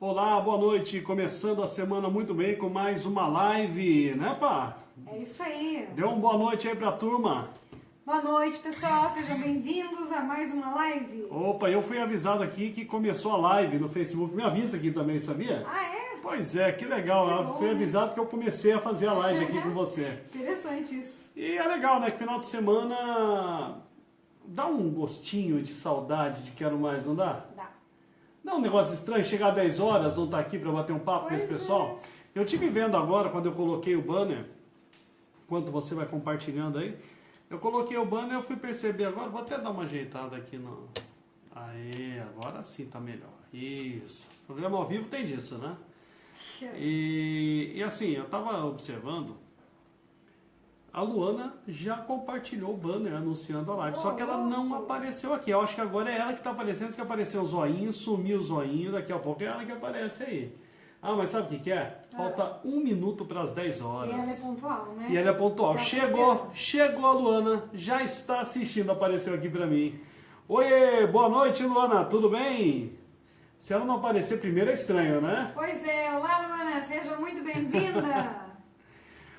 Olá, boa noite. Começando a semana muito bem com mais uma live, né, Fá? É isso aí. Dê uma boa noite aí pra turma. Boa noite, pessoal. Sejam bem-vindos a mais uma live. Opa, eu fui avisado aqui que começou a live no Facebook. Me avisa aqui também, sabia? Ah, é? Pois é, que legal. Que Eu bom, fui né? avisado que eu comecei a fazer a live aqui com você. Interessante isso. E é legal, né? Que final de semana dá um gostinho de saudade, de quero mais, não dá? Dá. Não é um negócio estranho, chegar às 10 horas, não estar aqui para bater um papo com esse Pois pessoal? Eu tive vendo agora, quando eu coloquei o banner, enquanto você vai compartilhando aí, eu coloquei o banner e eu fui perceber agora, vou até dar uma ajeitada aqui no... Aê, agora sim tá melhor. Isso. Programa ao vivo tem disso, né? E assim, eu tava observando, a Luana já compartilhou o banner anunciando a live, só que ela não apareceu aqui. Eu acho que agora é ela que está aparecendo, que apareceu o zoinho, sumiu o zoinho, daqui a pouco é ela que aparece aí. Ah, mas sabe o que é? Falta 1 minuto para as 10 horas. E ela é pontual, né? E ela é pontual. Tá Chegou a Luana, já está assistindo, apareceu aqui para mim. Oiê, boa noite, Luana, tudo bem? Se ela não aparecer primeiro é estranho, né? Pois é. Olá, Luana. Seja muito bem-vinda.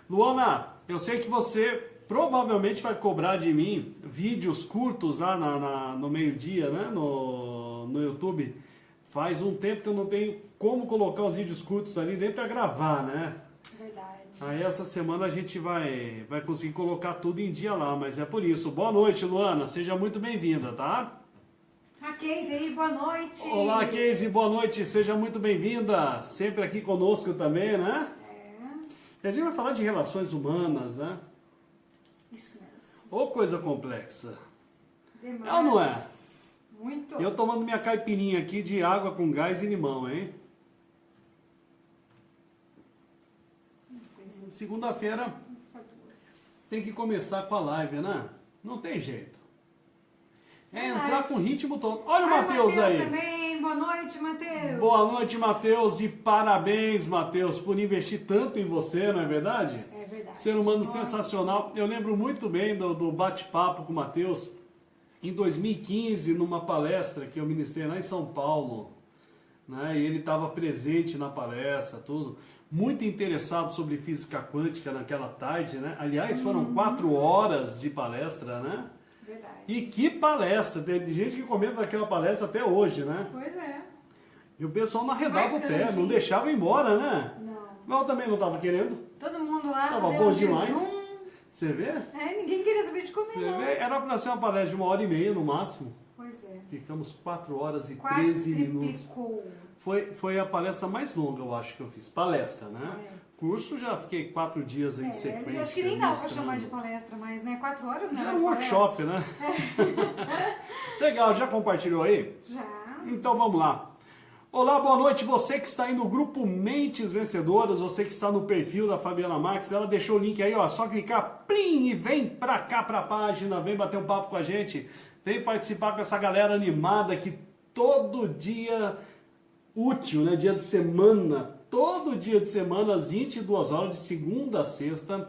Luana, eu sei que você provavelmente vai cobrar de mim vídeos curtos lá no meio-dia, né? No YouTube. Faz um tempo que eu não tenho como colocar os vídeos curtos ali nem para gravar, né? Verdade. Aí essa semana a gente vai conseguir colocar tudo em dia lá, mas é por isso. Boa noite, Luana. Seja muito bem-vinda, tá? A Casey aí, boa noite. Olá, Casey. Boa noite. Seja muito bem-vinda. Sempre aqui conosco também, né? E a gente vai falar de relações humanas, né? Isso mesmo. Ô, coisa complexa. Demais. É ou não é? Muito. Eu tomando minha caipirinha aqui de água com gás e limão, hein? Não sei se Segunda-feira tem que começar com a live, né? Não tem jeito. É entrar com o ritmo todo. Olha o Matheus aí. Também. Boa noite, Matheus. Boa noite, Matheus. E parabéns, Matheus, por investir tanto em você, não é verdade? É verdade. Ser humano Nossa. sensacional. Eu lembro muito bem do bate-papo com o Matheus em 2015, numa palestra que eu ministrei lá em São Paulo, né? E ele estava presente na palestra, tudo. Muito interessado sobre física quântica naquela tarde, né? Aliás, foram 4 horas de palestra, né? Verdade. E que palestra! Tem gente que comenta daquela palestra até hoje, né? Pois é. E o pessoal não arredava o pé, Marcante, não hein? deixava ir embora, né? Não. Mas eu também não estava querendo. Todo mundo lá Tava fazendo bom demais. jejum. Você vê? É, ninguém queria saber de comer, Você não. vê? Era para ser uma palestra de 1h30 no máximo. Pois é. Ficamos 4 horas e Quase 13 minutos. triplicou. Foi a palestra mais longa, eu acho, que eu fiz. Palestra, né? É. Curso já fiquei 4 dias aí em sequência. Eu acho que nem dá pra ministrando. chamar de palestra mais, né? 4 horas, né? Já é mais um workshop, palestra. né? Legal, já compartilhou aí? Já. Então vamos lá. Olá, boa noite. Você que está aí no grupo Mentes Vencedoras, você que está no perfil da Fabiana Marques, ela deixou o link aí, ó, só clicar, plim, e vem pra cá pra página, vem bater um papo com a gente, vem participar com essa galera animada que todo dia útil, né, dia de semana, todo dia de semana, às 22 horas, de segunda a sexta,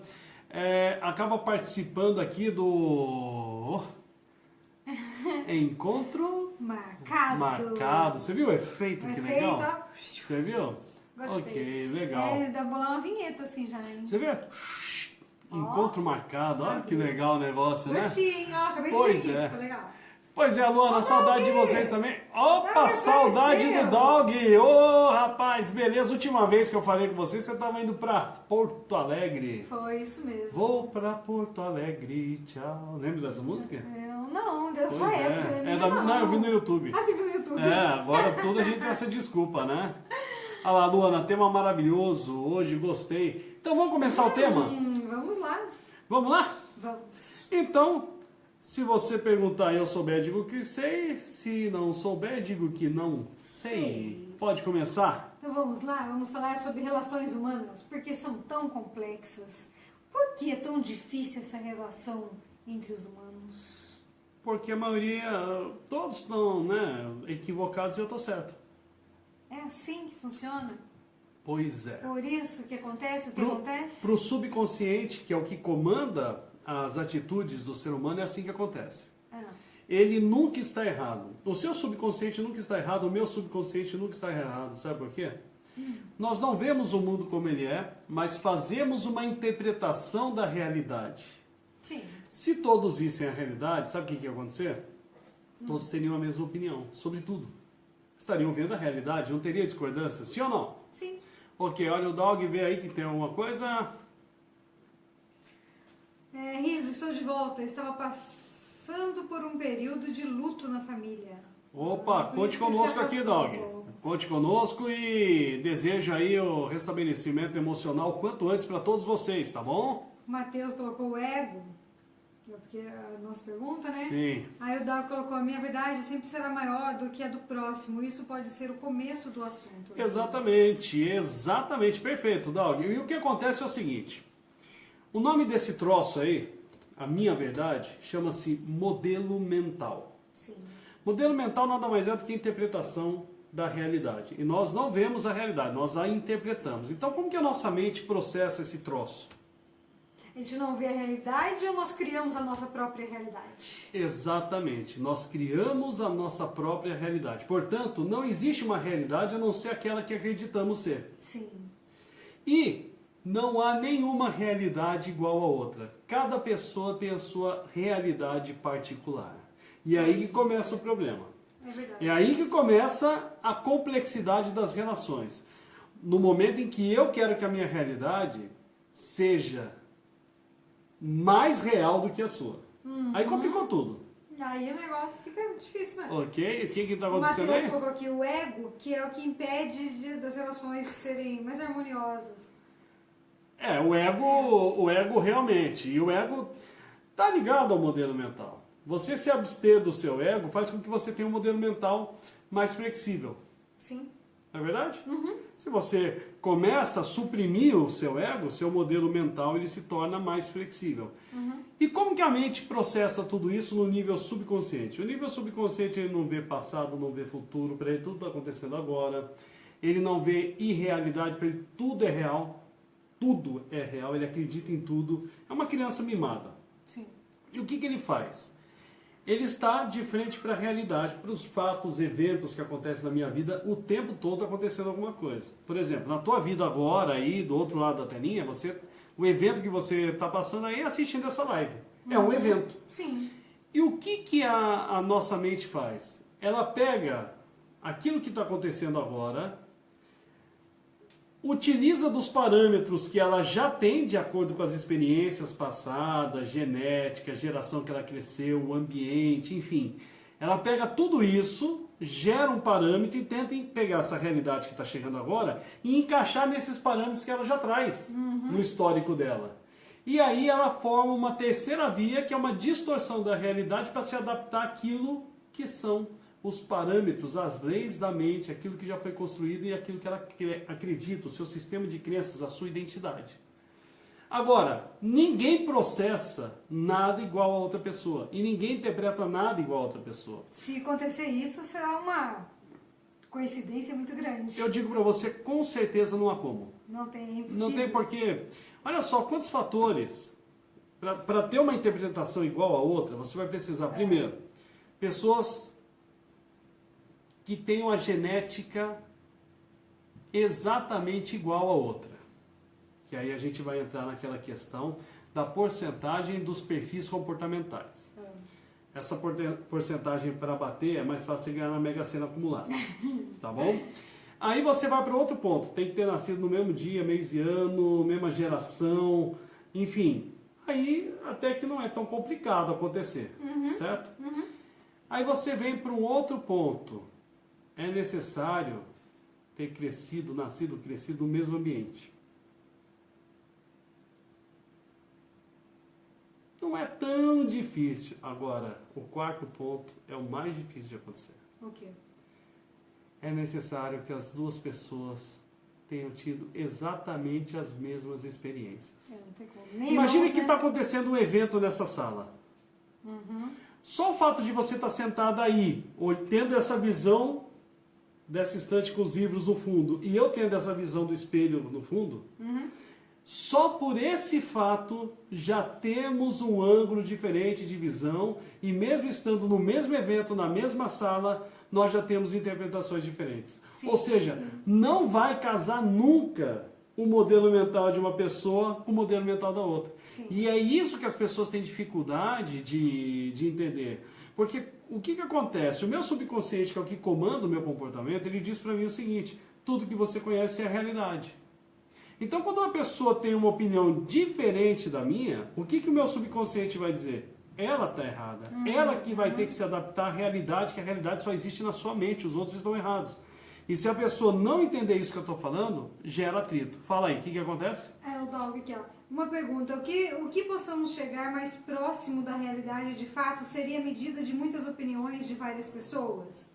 acaba participando aqui do Encontro Marcado. Você viu o efeito? Que legal? Ó. Você viu? Gostei. Ok, legal. É, dá pra bolar uma vinheta assim já, hein? Você vê? Encontro marcado, olha que legal o negócio, né? Gostei, hein? Ó, acabei de Pois ver aqui, é. ficou legal. Pois é, Luana, saudade de vocês também. Opa, Ah, saudade apareceu. do dog! Ô, rapaz, beleza? Última vez que eu falei com você estava indo pra Porto Alegre. Foi isso mesmo. Vou pra Porto Alegre, tchau. Lembra dessa música? Eu não, deu Pois sua época. né? Não, eu vi no YouTube. Ah, você viu no YouTube? É, agora tudo a gente tem essa desculpa, né? Olha lá, Luana, tema maravilhoso hoje, gostei. Então vamos começar o tema? Vamos lá. Vamos lá? Vamos. Então, se você perguntar e eu souber, digo que sei. Se não souber, digo que não sei. Pode começar? Então vamos lá, vamos falar sobre relações humanas, porque são tão complexas. Por que é tão difícil essa relação entre os humanos? Porque a maioria, todos estão, né, equivocados e eu tô certo. É assim que funciona? Pois é. Por isso que acontece o que acontece? Para o subconsciente, que é o que comanda as atitudes do ser humano, é assim que acontece. Ah, ele nunca está errado. O seu subconsciente nunca está errado, o meu subconsciente nunca está errado. Sabe por quê? Nós não vemos o mundo como ele é, mas fazemos uma interpretação da realidade. Sim. Se todos vissem a realidade, sabe o que ia acontecer? Todos teriam a mesma opinião sobre tudo. Estariam vendo a realidade, não teria discordância, sim ou não? Sim. Ok, olha o Dog, vê aí que tem alguma coisa. Riso, estou de volta. Estava passando por um período de luto na família. Opa, Por conte isso que conosco se aqui, afastou. Dog. Conte conosco e desejo aí o restabelecimento emocional quanto antes para todos vocês, tá bom? O Matheus colocou o ego, que é porque a nossa pergunta, né? Sim. Aí o Dago colocou, a minha verdade sempre será maior do que a do próximo. Isso pode ser o começo do assunto. Exatamente, perfeito, Dog. E o que acontece é o seguinte, o nome desse troço aí, a minha verdade, chama-se modelo mental. Sim. Modelo mental nada mais é do que a interpretação da realidade. E nós não vemos a realidade, nós a interpretamos. Então como que a nossa mente processa esse troço? A gente não vê a realidade ou nós criamos a nossa própria realidade? Exatamente, nós criamos a nossa própria realidade. Portanto, não existe uma realidade a não ser aquela que acreditamos ser. Sim. E não há nenhuma realidade igual a outra. Cada pessoa tem a sua realidade particular. E aí que começa o problema. É verdade. É aí que começa a complexidade das relações. No momento em que eu quero que a minha realidade seja mais real do que a sua. Aí complicou tudo. Aí o negócio fica difícil mesmo. Ok? O que está O acontecendo Matheus aí? colocou aqui o ego, que é o que impede das relações serem mais harmoniosas. O ego realmente. E o ego está ligado ao modelo mental. Você se abster do seu ego faz com que você tenha um modelo mental mais flexível. Sim. Não é verdade? Se você começa a suprimir o seu ego, seu modelo mental ele se torna mais flexível. E como que a mente processa tudo isso no nível subconsciente? O nível subconsciente ele não vê passado, não vê futuro, para ele tudo está acontecendo agora. Ele não vê irrealidade, para ele tudo é real. Tudo é real, ele acredita em tudo. É uma criança mimada. Sim. E o que ele faz? Ele está de frente para a realidade, para os fatos, eventos que acontecem na minha vida, o tempo todo acontecendo alguma coisa. Por exemplo, na tua vida agora, aí do outro lado da telinha, o evento que você está passando aí é assistindo essa live. É um evento. Sim. E o que a nossa mente faz? Ela pega aquilo que está acontecendo agora, utiliza dos parâmetros que ela já tem de acordo com as experiências passadas, genética, geração que ela cresceu, o ambiente, enfim. Ela pega tudo isso, gera um parâmetro e tenta pegar essa realidade que está chegando agora e encaixar nesses parâmetros que ela já traz no histórico dela. E aí ela forma uma terceira via, que é uma distorção da realidade para se adaptar àquilo que são os parâmetros, as leis da mente, aquilo que já foi construído e aquilo que ela acredita, o seu sistema de crenças, a sua identidade. Agora, ninguém processa nada igual a outra pessoa e ninguém interpreta nada igual a outra pessoa. Se acontecer isso, será uma coincidência muito grande. Eu digo para você, com certeza não há como. Não tem, é impossível. Não tem porquê. Olha só, quantos fatores. Para ter uma interpretação igual a outra, você vai precisar, primeiro, pessoas que tenham a genética exatamente igual a outra. Que aí a gente vai entrar naquela questão da porcentagem dos perfis comportamentais. Essa porcentagem para bater é mais fácil você ganhar na Mega Sena acumulada. Tá bom? Aí você vai para outro ponto. Tem que ter nascido no mesmo dia, mês e ano, mesma geração, enfim. Aí até que não é tão complicado acontecer, certo? Aí você vem para um outro ponto. É necessário ter nascido, crescido no mesmo ambiente. Não é tão difícil. Agora, o quarto ponto é o mais difícil de acontecer. O quê? É necessário que as duas pessoas tenham tido exatamente as mesmas experiências. Não tem como. Nem Imagine nós, que né? está acontecendo um evento nessa sala. Só o fato de você estar sentado aí, tendo essa visão dessa estante com os livros no fundo, e eu tendo essa visão do espelho no fundo, Só por esse fato já temos um ângulo diferente de visão e mesmo estando no mesmo evento, na mesma sala, nós já temos interpretações diferentes. Sim, Ou seja, não vai casar nunca o modelo mental de uma pessoa com o modelo mental da outra. Sim. E é isso que as pessoas têm dificuldade de entender. Porque o que acontece? O meu subconsciente, que é o que comanda o meu comportamento, ele diz para mim o seguinte: tudo que você conhece é a realidade. Então, quando uma pessoa tem uma opinião diferente da minha, o que o meu subconsciente vai dizer? Ela está errada. Ela que vai ter que se adaptar à realidade, que a realidade só existe na sua mente, os outros estão errados. E se a pessoa não entender isso que eu estou falando, gera atrito. Fala aí, o que acontece? O Dalg aqui, ó. Uma pergunta: o que possamos chegar mais próximo da realidade de fato seria a medida de muitas opiniões de várias pessoas?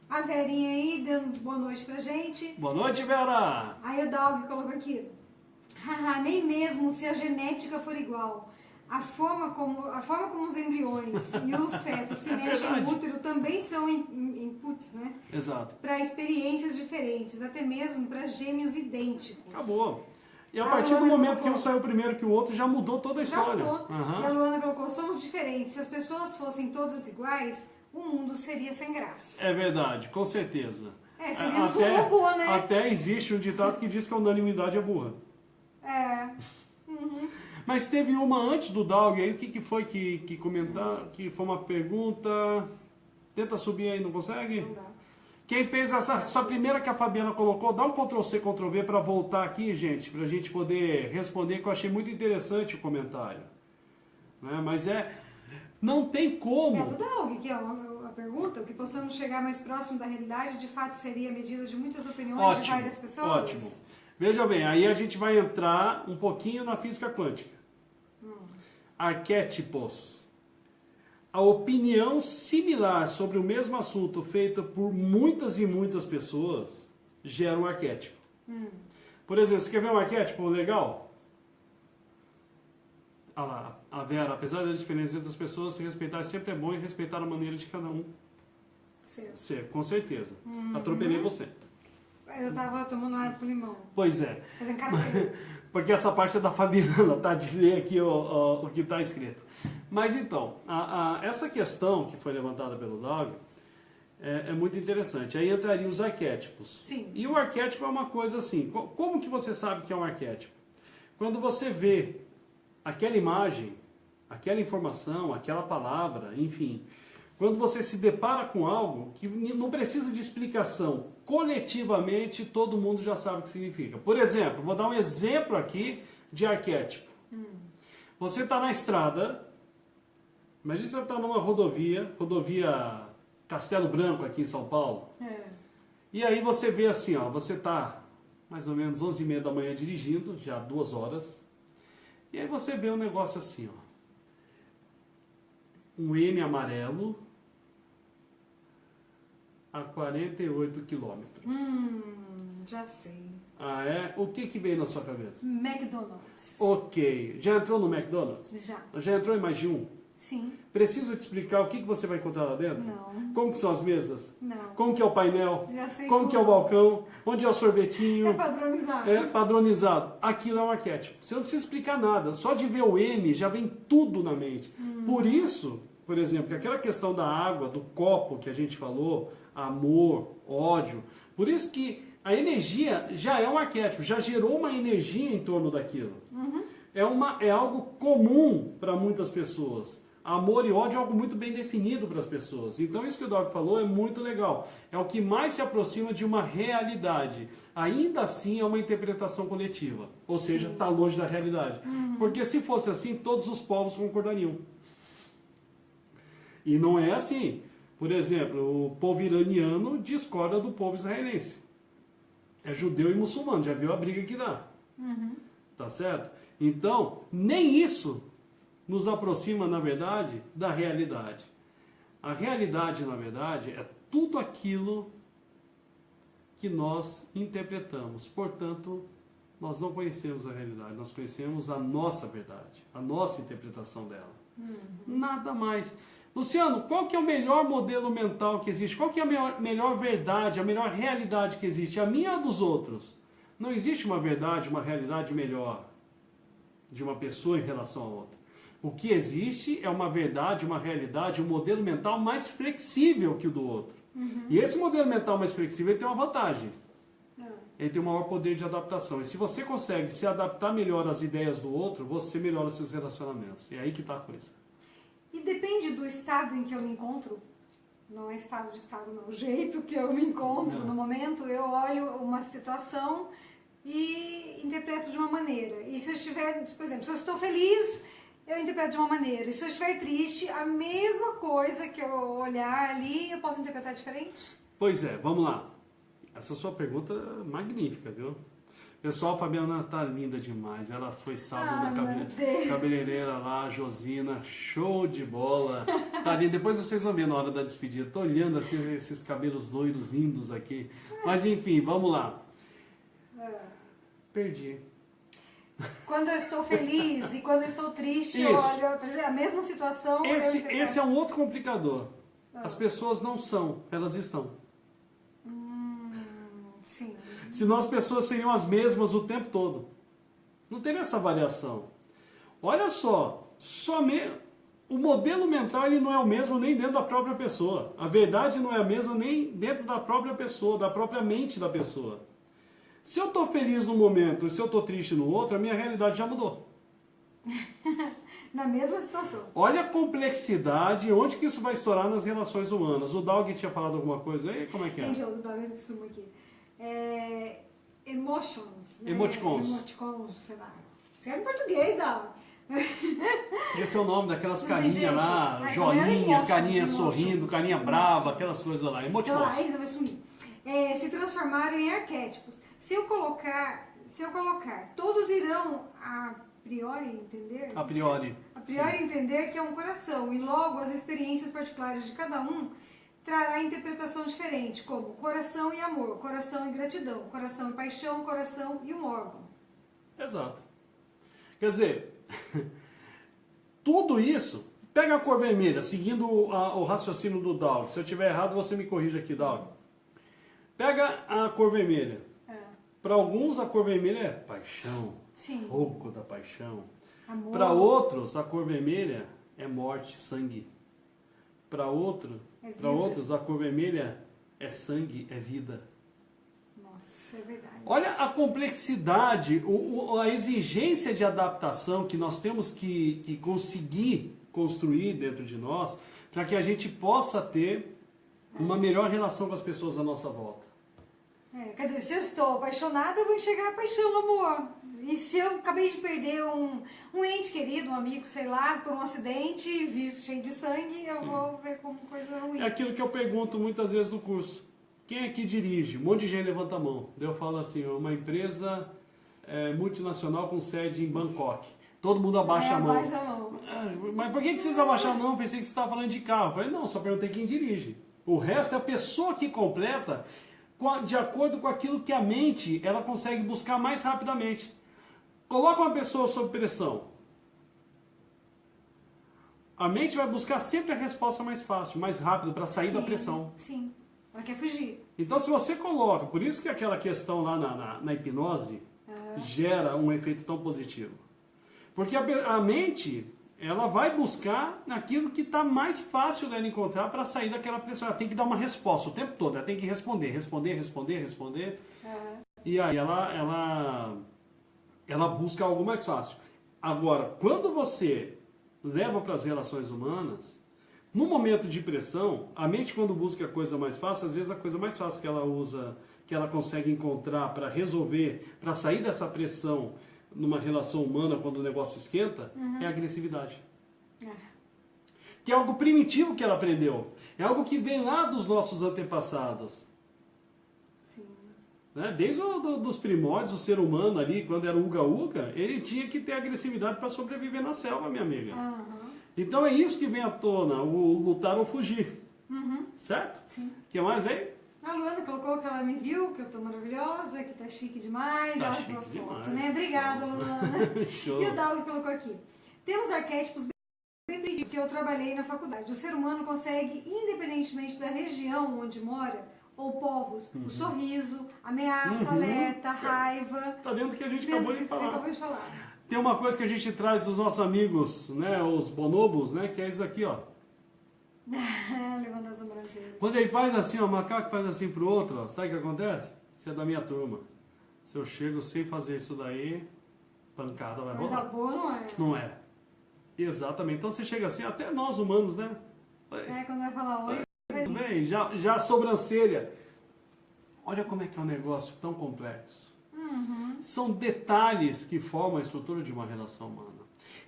A Verinha aí dando boa noite pra gente. Boa noite, Vera! Aí o Dalg colocou aqui: haha, nem mesmo se a genética for igual. A forma como os embriões e os fetos se mexem no útero também são inputs, né? Exato. Para experiências diferentes, até mesmo para gêmeos idênticos. Acabou. E a partir do momento que um saiu primeiro que o outro, já mudou toda a história. Já mudou. E a Luana colocou: somos diferentes. Se as pessoas fossem todas iguais, o mundo seria sem graça. É verdade, com certeza. Seríamos um robô, né? Até existe um ditado que diz que a unanimidade é burra. Mas teve uma antes do Dalg aí, o que foi que comentar? Que foi uma pergunta. Tenta subir aí, não consegue? Não dá. Quem fez essa primeira que a Fabiana colocou, dá um Ctrl+C, Ctrl+V para voltar aqui, gente, para a gente poder responder, que eu achei muito interessante o comentário. Né? Mas não tem como. É do Dalg, que é a pergunta: o que possamos chegar mais próximo da realidade de fato seria a medida de muitas opiniões de várias pessoas? Ótimo. Veja bem, aí a gente vai entrar um pouquinho na física quântica. Arquétipos. A opinião similar sobre o mesmo assunto feita por muitas e muitas pessoas gera um arquétipo. Por exemplo, você quer ver um arquétipo legal? Olha lá, a Vera: apesar das diferenças entre as pessoas, se respeitar sempre é bom e respeitar a maneira de cada um ser, com certeza. Atropelei você. Eu tava tomando água com limão. Pois é. Fazendo café. Porque essa parte é da Fabiana, tá? De ler aqui o que está escrito. Mas então, essa questão que foi levantada pelo Dalg é muito interessante. Aí entrariam os arquétipos. Sim. E o arquétipo é uma coisa assim: como que você sabe que é um arquétipo? Quando você vê aquela imagem, aquela informação, aquela palavra, enfim, quando você se depara com algo que não precisa de explicação, coletivamente todo mundo já sabe o que significa. Por exemplo, vou dar um exemplo aqui de arquétipo. Você está na estrada, imagina que você está numa rodovia Castelo Branco aqui em São Paulo, e aí você vê assim, ó, você está mais ou menos 11h30 da manhã dirigindo, já 2 horas, e aí você vê um negócio assim, ó, um M amarelo a 48 quilômetros. Já sei. Ah, é? O que veio na sua cabeça? McDonald's. Ok. Já entrou no McDonald's? Já. Já entrou em mais de um? Sim. Preciso te explicar o que você vai encontrar lá dentro? Não. Como que são as mesas? Não. Como que é o painel? Já sei Como tudo. que é o balcão? Onde é o sorvetinho? É padronizado. É padronizado. Aquilo é um arquétipo. Você não precisa explicar nada. Só de ver o M já vem tudo na mente. Por isso, por exemplo, que aquela questão da água, do copo que a gente falou, amor, ódio, por isso que a energia já é um arquétipo, já gerou uma energia em torno daquilo. É algo comum para muitas pessoas. Amor e ódio é algo muito bem definido para as pessoas. Então isso que o Doc falou é muito legal. É o que mais se aproxima de uma realidade. Ainda assim é uma interpretação coletiva. Ou seja, está longe da realidade. Porque se fosse assim, todos os povos concordariam. E não é assim. Por exemplo, o povo iraniano discorda do povo israelense. É judeu e muçulmano, já viu a briga que dá. Tá certo? Então, nem isso nos aproxima, na verdade, da realidade. A realidade, na verdade, é tudo aquilo que nós interpretamos. Portanto, nós não conhecemos a realidade, nós conhecemos a nossa verdade, a nossa interpretação dela. Nada mais. Luciano, qual que é o melhor modelo mental que existe? Qual que é a melhor verdade, a melhor realidade que existe? A minha ou a dos outros? Não existe uma verdade, uma realidade melhor. de uma pessoa em relação a outra. O que existe é uma verdade, uma realidade, um modelo mental mais flexível que o do outro. E esse modelo mental mais flexível ele tem uma vantagem. Ele tem um maior poder de adaptação. E se você consegue se adaptar melhor às ideias do outro, você melhora seus relacionamentos. E é aí que está a coisa. E depende do estado em que eu me encontro. Não é estado de estado, não. O jeito que eu me encontro no momento, eu olho uma situação e interpreto de uma maneira. E se eu estiver, por exemplo, se eu estou feliz, eu interpreto de uma maneira. E se eu estiver triste, a mesma coisa que eu olhar ali, eu posso interpretar diferente? Pois é, vamos lá. Essa sua pergunta é magnífica, viu? Pessoal, a Fabiana tá linda demais. Ela foi sábado na cabeleireira lá, Josina, show de bola. Tá linda. Depois vocês vão ver na hora da despedida. Tô olhando assim, esses cabelos loiros lindos aqui. Mas enfim, vamos lá. Perdi. Quando eu estou feliz e quando eu estou triste, eu Isso. olho a mesma situação. Esse é um outro complicador. As pessoas não são, elas estão. Sim. Senão as pessoas seriam as mesmas o tempo todo. Não teria essa variação. Olha só, o modelo mental ele não é o mesmo nem dentro da própria pessoa. A verdade não é a mesma nem dentro da própria pessoa, da própria mente da pessoa. Se eu estou feliz num momento e se eu estou triste no outro, a minha realidade já mudou. Na mesma situação. Olha a complexidade, onde que isso vai estourar nas relações humanas. O Doug tinha falado alguma coisa aí? Como é que é? Então, o Doug suma aqui. Emotions. Né? Emoticons. Emoticons, sei lá. Escreve em português, Doug. Esse é o nome daquelas carinhas lá, Ai, joinha, emotions, carinha emotions. sorrindo, carinha brava, aquelas coisas lá. Então, Emoticons. lá, eles vão sumir. Se transformaram em arquétipos. Se eu colocar, todos irão a priori entender? A priori. A priori entender que é um coração, e logo as experiências particulares de cada um trará interpretação diferente, como coração e amor, coração e gratidão, coração e paixão, coração e um órgão. Exato. Quer dizer, tudo isso, pega a cor vermelha, seguindo o raciocínio do Doug. Se eu estiver errado, você me corrige aqui, Doug. Pega a cor vermelha. Para alguns, a cor vermelha é paixão, fogo da paixão. Para outros, a cor vermelha é morte, sangue. Para outros, a cor vermelha é sangue, é vida. Nossa, é verdade. Olha a complexidade, a exigência de adaptação que nós temos que conseguir construir dentro de nós para que a gente possa ter uma melhor relação com as pessoas à nossa volta. Quer dizer, se eu estou apaixonada, eu vou enxergar a paixão no amor. E se eu acabei de perder um ente querido, um amigo, sei lá, por um acidente, vi cheio de sangue, eu vou ver como coisa ruim. É aquilo que eu pergunto muitas vezes no curso. Quem é que dirige? Um monte de gente levanta a mão. Daí eu falo assim, uma empresa multinacional com sede em Bangkok. Todo mundo abaixa a mão. Abaixa a mão. Mas por que vocês abaixaram a mão? Pensei que você estava falando de carro. Eu falei, não, só perguntei quem dirige. O resto é a pessoa que completa de acordo com aquilo que a mente ela consegue buscar mais rapidamente. Coloca uma pessoa sob pressão. A mente vai buscar sempre a resposta mais fácil, mais rápido, para sair da pressão. Sim, ela quer fugir. Então, se você coloca, por isso que aquela questão lá na hipnose gera um efeito tão positivo. Porque a mente, ela vai buscar aquilo que está mais fácil dela encontrar para sair daquela pressão. Ela tem que dar uma resposta o tempo todo, ela tem que responder. E aí ela busca algo mais fácil. Agora, quando você leva para as relações humanas, no momento de pressão, a mente quando busca a coisa mais fácil, às vezes a coisa mais fácil que ela usa, que ela consegue encontrar para resolver, para sair dessa pressão numa relação humana quando o negócio esquenta, é a agressividade. Que é algo primitivo que ela aprendeu. É algo que vem lá dos nossos antepassados. Sim. Né? Desde dos primórdios, o ser humano ali, quando era uga-uga, ele tinha que ter agressividade para sobreviver na selva, minha amiga. Então é isso que vem à tona, o lutar ou fugir. Certo? Sim. O que mais aí? A Luana colocou que ela me viu, que eu tô maravilhosa, que tá chique demais. Tá ela chique foto, demais. né? Obrigada, Luana. Show. E o Doug colocou aqui. Temos arquétipos bem preditos que eu trabalhei na faculdade. O ser humano consegue, independentemente da região onde mora, ou povos, o sorriso, ameaça, alerta, raiva. Tá dentro do que a gente acabou de falar. Tem uma coisa que a gente traz dos nossos amigos, né, os bonobos, né, que é isso aqui, ó. Levando a sobrancelha. Quando ele faz assim, ó, o macaco faz assim pro outro, ó, sabe o que acontece? Você é da minha turma. Se eu chego sem fazer isso daí, pancada vai Coisa rolar. boa não é? Não é. Exatamente. Então você chega assim, até nós humanos, né? É, quando vai falar oi. Tudo bem, já a sobrancelha. Olha como é que é um negócio tão complexo. São detalhes que formam a estrutura de uma relação humana.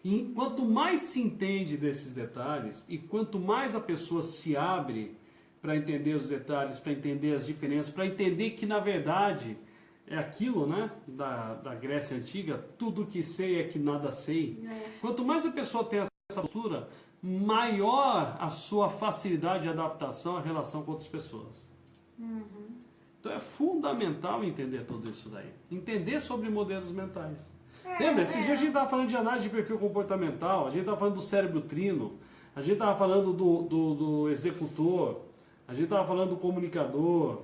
E quanto mais se entende desses detalhes, e quanto mais a pessoa se abre para entender os detalhes, para entender as diferenças, para entender que na verdade é aquilo, né, da Grécia Antiga, tudo que sei é que nada sei. Quanto mais a pessoa tem essa postura, maior a sua facilidade de adaptação à relação com outras pessoas. Então é fundamental entender tudo isso daí. Entender sobre modelos mentais. Lembra, esses dias a gente estava falando de análise de perfil comportamental, a gente estava falando do cérebro trino, a gente estava falando do executor, a gente estava falando do comunicador,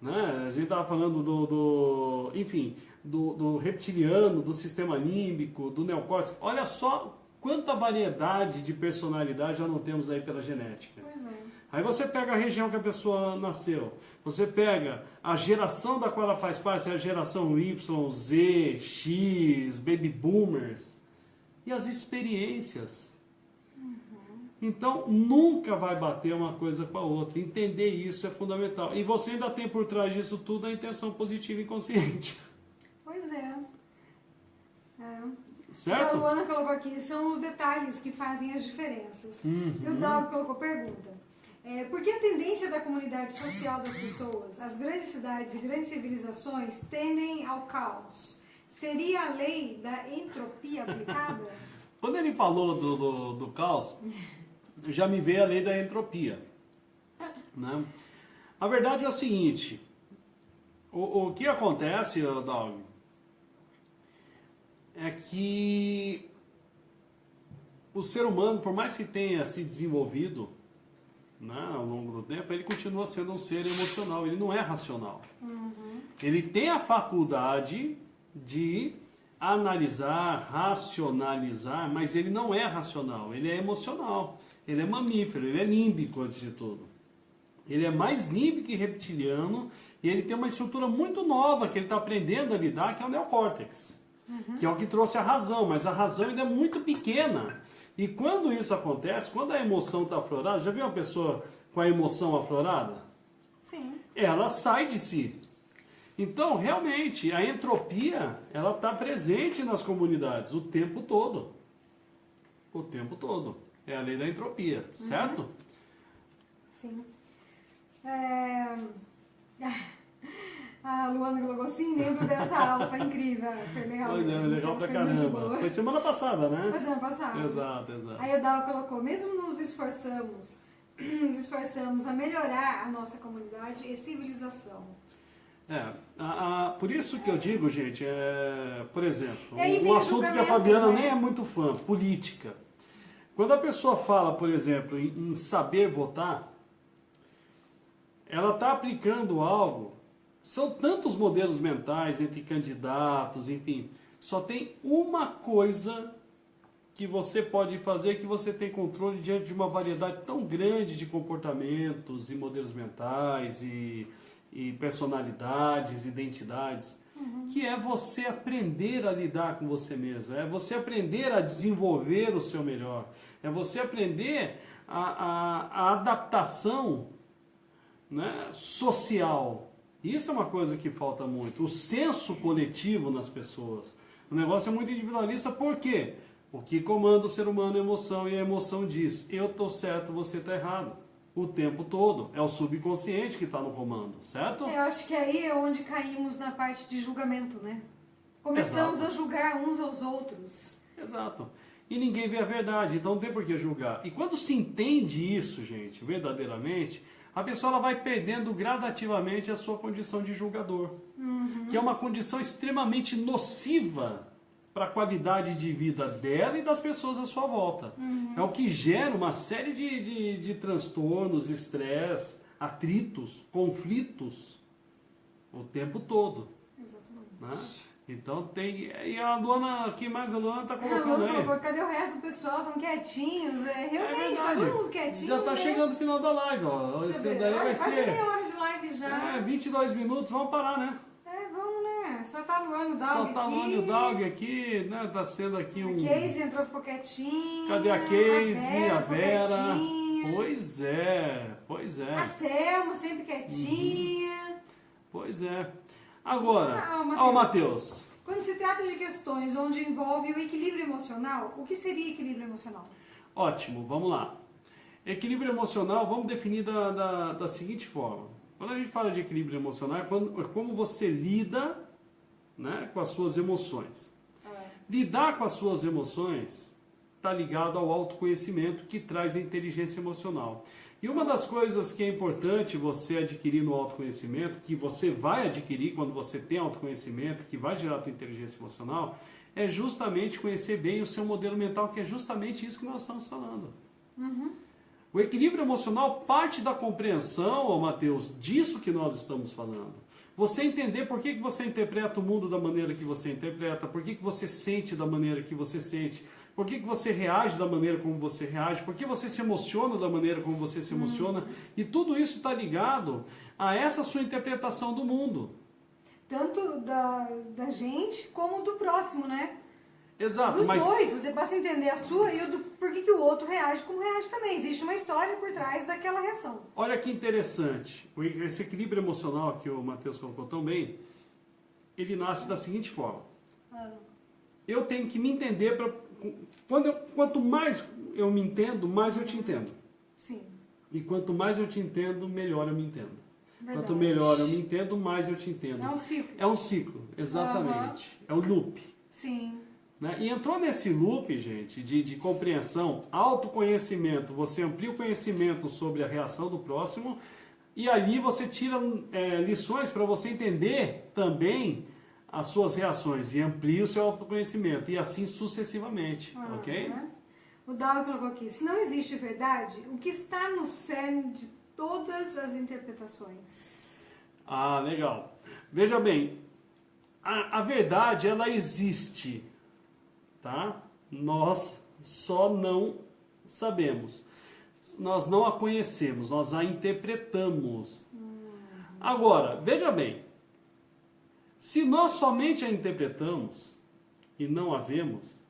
né? A gente estava falando enfim, do reptiliano, do sistema límbico, do neocórtex. Olha só quanta variedade de personalidade já não temos aí pela genética. Pois é. Aí você pega a região que a pessoa nasceu, você pega a geração da qual ela faz parte, a geração Y, Z, X, Baby Boomers, e as experiências. Então, nunca vai bater uma coisa com a outra. Entender isso é fundamental. E você ainda tem por trás disso tudo a intenção positiva e consciente. Pois é. Certo? A Luana colocou aqui, são os detalhes que fazem as diferenças. E o Dal colocou pergunta. Por que a tendência da comunidade social das pessoas, as grandes cidades e grandes civilizações tendem ao caos? Seria a lei da entropia aplicada? Quando ele falou do caos, já me veio a lei da entropia. Né? A verdade é o seguinte, o que acontece, Dal, é que o ser humano, por mais que tenha se desenvolvido, né, ao longo do tempo, ele continua sendo um ser emocional, ele não é racional. Ele tem a faculdade de analisar, racionalizar, mas ele não é racional, ele é emocional, ele é mamífero, ele é límbico antes de tudo. Ele é mais límbico e reptiliano, e ele tem uma estrutura muito nova que ele está aprendendo a lidar, que é o neocórtex, que é o que trouxe a razão, mas a razão ainda é muito pequena. E quando isso acontece, quando a emoção está aflorada, já viu uma pessoa com a emoção aflorada? Sim. Ela sai de si. Então, realmente, a entropia, ela está presente nas comunidades o tempo todo. O tempo todo. É a lei da entropia, certo? Sim. A Luana colocou assim, lembro dessa aula, foi incrível. Foi legal. Pois é, legal pra Foi muito caramba. boa. Foi semana passada, né? Foi semana passada. Exato. Aí o Dal colocou, mesmo nos esforçamos a melhorar a nossa comunidade e civilização. Por isso que eu digo, gente, por exemplo, aí vem um o assunto que a julgamento, Fabiana né? nem é muito fã, política. Quando a pessoa fala, por exemplo, em saber votar, ela está aplicando algo. São tantos modelos mentais entre candidatos, enfim. Só tem uma coisa que você pode fazer, que você tem controle diante de uma variedade tão grande de comportamentos e modelos mentais e personalidades, identidades, que é você aprender a lidar com você mesmo, é você aprender a desenvolver o seu melhor, é você aprender a adaptação, né, social. Isso é uma coisa que falta muito, o senso coletivo nas pessoas. O negócio é muito individualista, por quê? O que comanda o ser humano é a emoção, e a emoção diz, eu estou certo, você está errado. O tempo todo. É o subconsciente que está no comando, certo? Eu acho que aí é onde caímos na parte de julgamento, né? Começamos a julgar uns aos outros. Exato. E ninguém vê a verdade, então não tem por que julgar. E quando se entende isso, gente, verdadeiramente, a pessoa ela vai perdendo gradativamente a sua condição de julgador. Que é uma condição extremamente nociva para a qualidade de vida dela e das pessoas à sua volta. É o que gera uma série de transtornos, estresse, atritos, conflitos o tempo todo. Exatamente. Né? Então tem. E a Luana, quem mais a Luana tá colocando aí? Cadê o resto do pessoal? Estão quietinhos. Realmente, tá verdade. todo mundo quietinho. Já tá né? chegando o final da live, ó. Deixa Esse eu ver. daí Olha, vai quase ser. meia hora de live já. 22 minutos, vamos parar, né? Vamos, né? Só tá Luana o Dog Só aqui. tá Luana e o Dog aqui, né? Tá sendo aqui um. A Casey entrou, ficou quietinha. Cadê a Casey, a ficou Vera? quietinha. Pois é, pois é. A Selma, sempre quietinha. Pois é. Agora, Ah, ó o Matheus. Quando se trata de questões onde envolve o equilíbrio emocional, o que seria equilíbrio emocional? Ótimo, vamos lá. Equilíbrio emocional, vamos definir da seguinte forma. Quando a gente fala de equilíbrio emocional, é como você lida, né, com as suas emoções. Lidar com as suas emoções está ligado ao autoconhecimento que traz a inteligência emocional. E uma das coisas que é importante você adquirir no autoconhecimento, que você vai adquirir quando você tem autoconhecimento, que vai gerar a tua inteligência emocional, é justamente conhecer bem o seu modelo mental, que é justamente isso que nós estamos falando. O equilíbrio emocional parte da compreensão, ó Matheus, disso que nós estamos falando. Você entender por que você interpreta o mundo da maneira que você interpreta, por que você sente da maneira que você sente, por que você reage da maneira como você reage, por que você se emociona da maneira como você se emociona, e tudo isso está ligado a essa sua interpretação do mundo. Tanto da gente como do próximo, né? Exato, Dos mas dois, você passa a entender a sua e por que o outro reage como reage também. Existe uma história por trás daquela reação. olha que interessante, esse equilíbrio emocional que o Matheus colocou tão bem, ele nasce da seguinte forma. Eu tenho que me entender, quanto mais eu me entendo, mais eu te entendo. Sim. E quanto mais eu te entendo, melhor eu me entendo. Verdade. Quanto melhor eu me entendo, mais eu te entendo. É um ciclo. É um ciclo, exatamente. É o loop. Sim. Né? E entrou nesse loop, gente, de compreensão, autoconhecimento. Você amplia o conhecimento sobre a reação do próximo e ali você tira lições para você entender também as suas reações e amplia o seu autoconhecimento e assim sucessivamente, ok? O Dow colocou aqui, se não existe verdade, o que está no cerne de todas as interpretações? Ah, legal. Veja bem, a verdade, ela existe, tá? Nós só não sabemos. Nós não a conhecemos, nós a interpretamos. Agora, veja bem, se nós somente a interpretamos e não a vemos,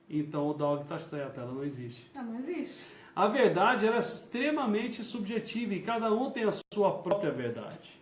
então o Dog está certo, ela não existe. Não existe. A verdade ela é extremamente subjetiva e cada um tem a sua própria verdade.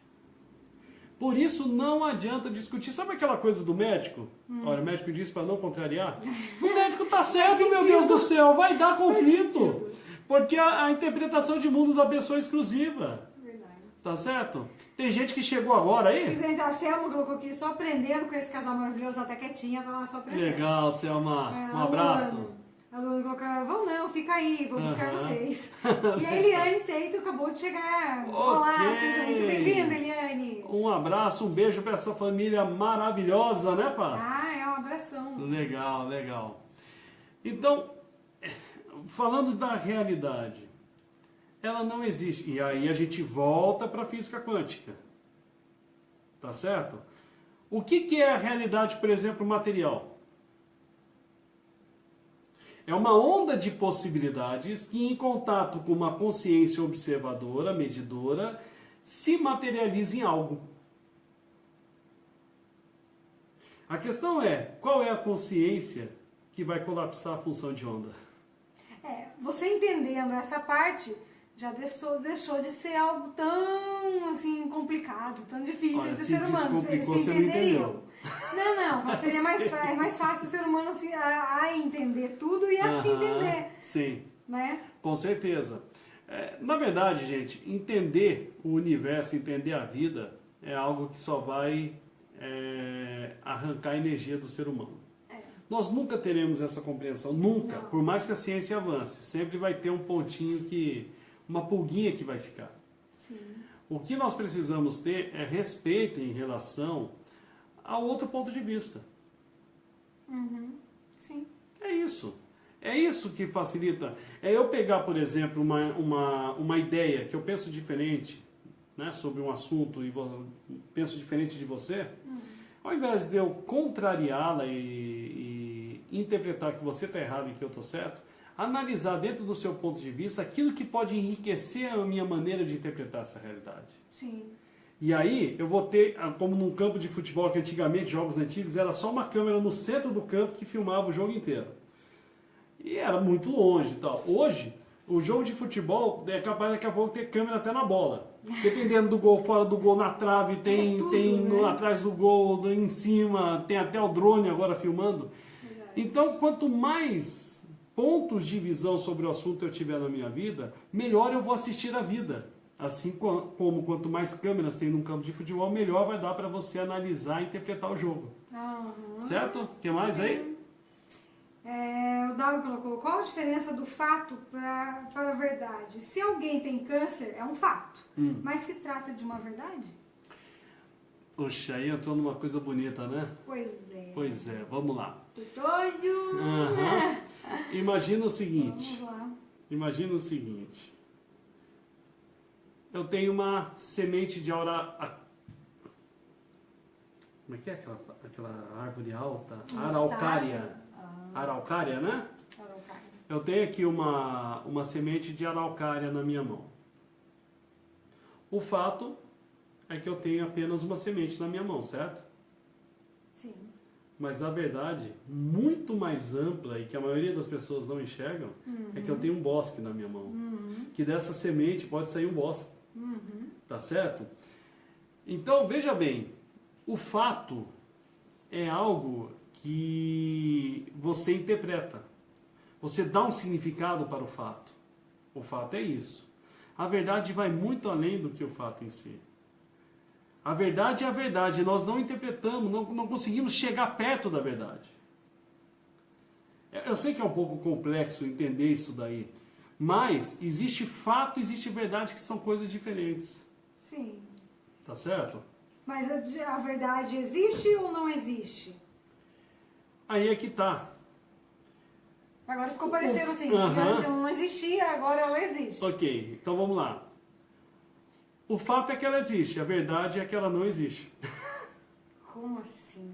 Por isso não adianta discutir. Sabe aquela coisa do médico? Olha, o médico disse para não contrariar. O médico está certo, meu Deus do céu, vai dar conflito. Porque a interpretação de mundo da pessoa é exclusiva. Verdade. Tá certo? Tem gente que chegou agora aí. Presidente, a Selma colocou aqui só aprendendo com esse casal maravilhoso, até quietinha, tá lá só aprendendo. Legal, Selma. Um abraço. A Luana colocou, vão não, fica aí, vou buscar vocês. E a Eliane Seito acabou de chegar. Olá, seja muito bem-vinda, Eliane. Um abraço, um beijo para essa família maravilhosa, né, pá? É um abração. Legal, legal. Então, falando da realidade, ela não existe. E aí a gente volta para a física quântica. Tá certo? O que é a realidade, por exemplo, material? É uma onda de possibilidades que, em contato com uma consciência observadora, medidora, se materializa em algo. A questão é, qual é a consciência que vai colapsar a função de onda? Você entendendo essa parte, já deixou de ser algo tão assim, complicado, tão difícil Olha, do se ser humano. descomplicou, Eles se você não entenderiam. entendeu. Não, seria mais fácil o ser humano assim, a entender tudo e a se entender. Sim, Né? com certeza. Na verdade, gente, entender o universo, entender a vida, é algo que só vai arrancar a energia do ser humano. Nós nunca teremos essa compreensão, nunca, Não. por mais que a ciência avance. Sempre vai ter um pontinho uma pulguinha que vai ficar. Sim. O que nós precisamos ter é respeito em relação a outro ponto de vista. Sim. É isso. É isso que facilita. É eu pegar, por exemplo, uma ideia que eu penso diferente, né, sobre um assunto e penso diferente de você. Ao invés de eu contrariá-la e interpretar que você está errado e que eu estou certo, analisar dentro do seu ponto de vista aquilo que pode enriquecer a minha maneira de interpretar essa realidade. Sim. E aí eu vou ter, como num campo de futebol que antigamente, jogos antigos, era só uma câmera no centro do campo que filmava o jogo inteiro. E era muito longe e tal. Hoje, o jogo de futebol é capaz daqui a pouco ter câmera até na bola. Dependendo do gol, fora do gol, na trave, tem, tudo, tem né? atrás do gol, em cima, tem até o drone agora filmando. Verdade. Então, quanto mais pontos de visão sobre o assunto eu tiver na minha vida, melhor eu vou assistir a vida. Assim como quanto mais câmeras tem num campo de futebol, melhor vai dar para você analisar e interpretar o jogo. Uhum. Certo? O que mais aí? O Davi colocou, qual a diferença do fato para a verdade? Se alguém tem câncer, é um fato. Mas se trata de uma verdade? Poxa, aí entrou numa coisa bonita, né? Pois é. Pois é, vamos lá. Tutojo. Uhum. Imagina o seguinte. Vamos lá. Imagina o seguinte. Eu tenho uma semente de como é que é aquela árvore alta? Araucária. Araucária, né? Araucária. Eu tenho aqui uma semente de araucária na minha mão. O fato é que eu tenho apenas uma semente na minha mão, certo? Sim. Mas a verdade, muito mais ampla e que a maioria das pessoas não enxergam, é que eu tenho um bosque na minha mão. Que dessa semente pode sair um bosque. Tá certo? Então, veja bem, o fato é algo que você interpreta. Você dá um significado para o fato. O fato é isso. A verdade vai muito além do que o fato em si. A verdade é a verdade. Nós não interpretamos, não conseguimos chegar perto da verdade. Eu sei que é um pouco complexo entender isso daí. Mas existe fato, existe verdade, que são coisas diferentes. Sim. Tá certo? Mas a verdade existe ou não existe? Aí é que tá. Agora ficou parecendo assim, Aham. que antes ela não existia, agora ela existe. Ok, então vamos lá. O fato é que ela existe, a verdade é que ela não existe. Como assim?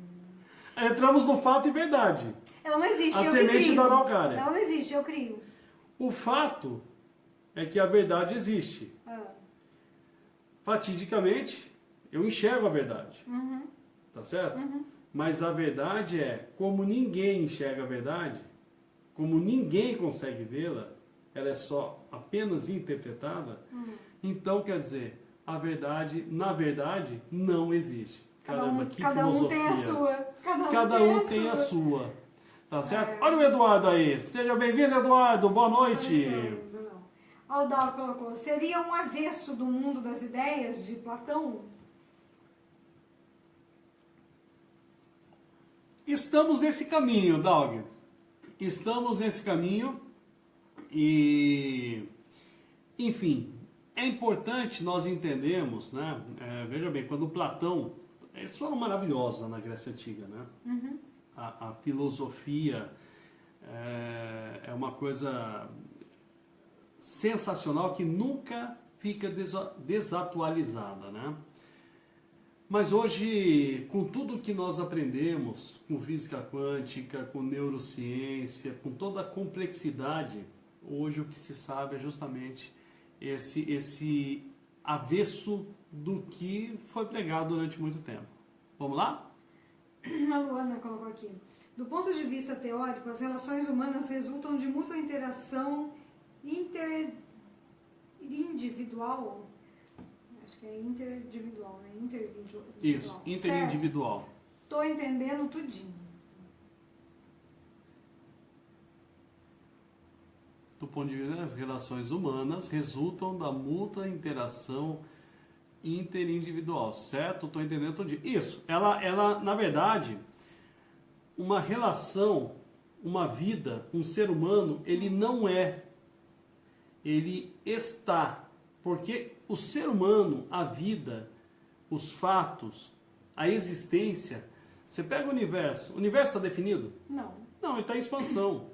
Entramos no fato e verdade. Ela não existe, A eu que semente crio. da araucária. Ela não existe, eu crio. O fato é que a verdade existe. Ah. Fatidicamente, eu enxergo a verdade. Uhum. Tá certo? Mas a verdade é, como ninguém enxerga a verdade, como ninguém consegue vê-la, ela é só apenas interpretada, então quer dizer, a verdade, na verdade, não existe. Caramba, que cada um filosofia. tem a sua. Cada um tem a sua. Tá certo? Olha o Eduardo aí. Seja bem-vindo, Eduardo. Boa noite. Olha o Dal colocou, seria um avesso do mundo das ideias de Platão? Estamos nesse caminho, Daug. Estamos nesse caminho e, enfim, é importante nós entendermos, né? Veja bem, quando Platão, eles foram maravilhosos na Grécia Antiga, né? A filosofia é uma coisa sensacional que nunca fica desatualizada, né? Mas hoje, com tudo que nós aprendemos, com física quântica, com neurociência, com toda a complexidade, hoje o que se sabe é justamente esse avesso do que foi pregado durante muito tempo. Vamos lá? A Luana colocou aqui. Do ponto de vista teórico, as relações humanas resultam de mútua interação interindividual. Acho que é interindividual, né? Interindividual. Isso, interindividual. Tô entendendo tudinho. Do ponto de vista das relações humanas, resultam da mútua interação interindividual, certo? Estou entendendo tudinho. Isso, ela, na verdade, uma relação, uma vida, um ser humano, ele não é, ele está. Porque o ser humano, a vida, os fatos, a existência, você pega o universo está definido? Não. Não, ele está em expansão.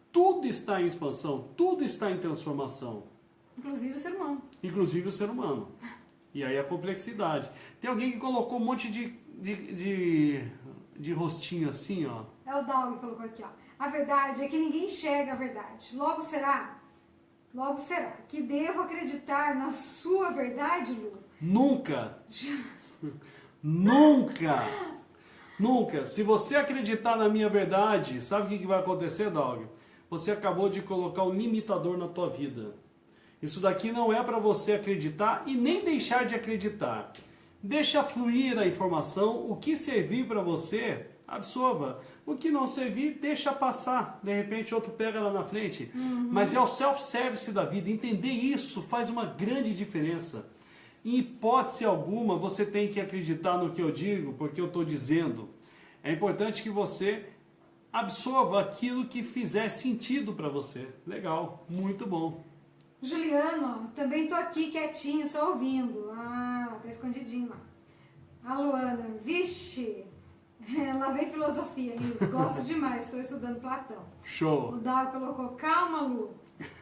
Tudo está em expansão, tudo está em transformação. Inclusive o ser humano. Inclusive o ser humano. E aí a complexidade. Tem alguém que colocou um monte de de rostinho assim, ó. É o Doug que colocou aqui, ó. A verdade é que ninguém enxerga a verdade. Logo será que devo acreditar na sua verdade, Lu? Nunca! Nunca! Nunca! Se você acreditar na minha verdade, sabe o que vai acontecer, Doug? Você acabou de colocar um limitador na tua vida. Isso daqui não é para você acreditar e nem deixar de acreditar. Deixa fluir a informação, o que servir para você, absorva. O que não servir, deixa passar. De repente outro pega lá na frente. Mas é o self-service da vida. Entender isso faz uma grande diferença. Em hipótese alguma, você tem que acreditar no que eu digo, porque eu estou dizendo. É importante que você absorva aquilo que fizer sentido para você. Legal, muito bom. Juliano, também tô aqui quietinho, só ouvindo. Ah, tá escondidinho lá. A Luana, vixe, lá vem filosofia, isso, gosto demais, estou estudando Platão. Show. O Doug colocou, calma, Lu,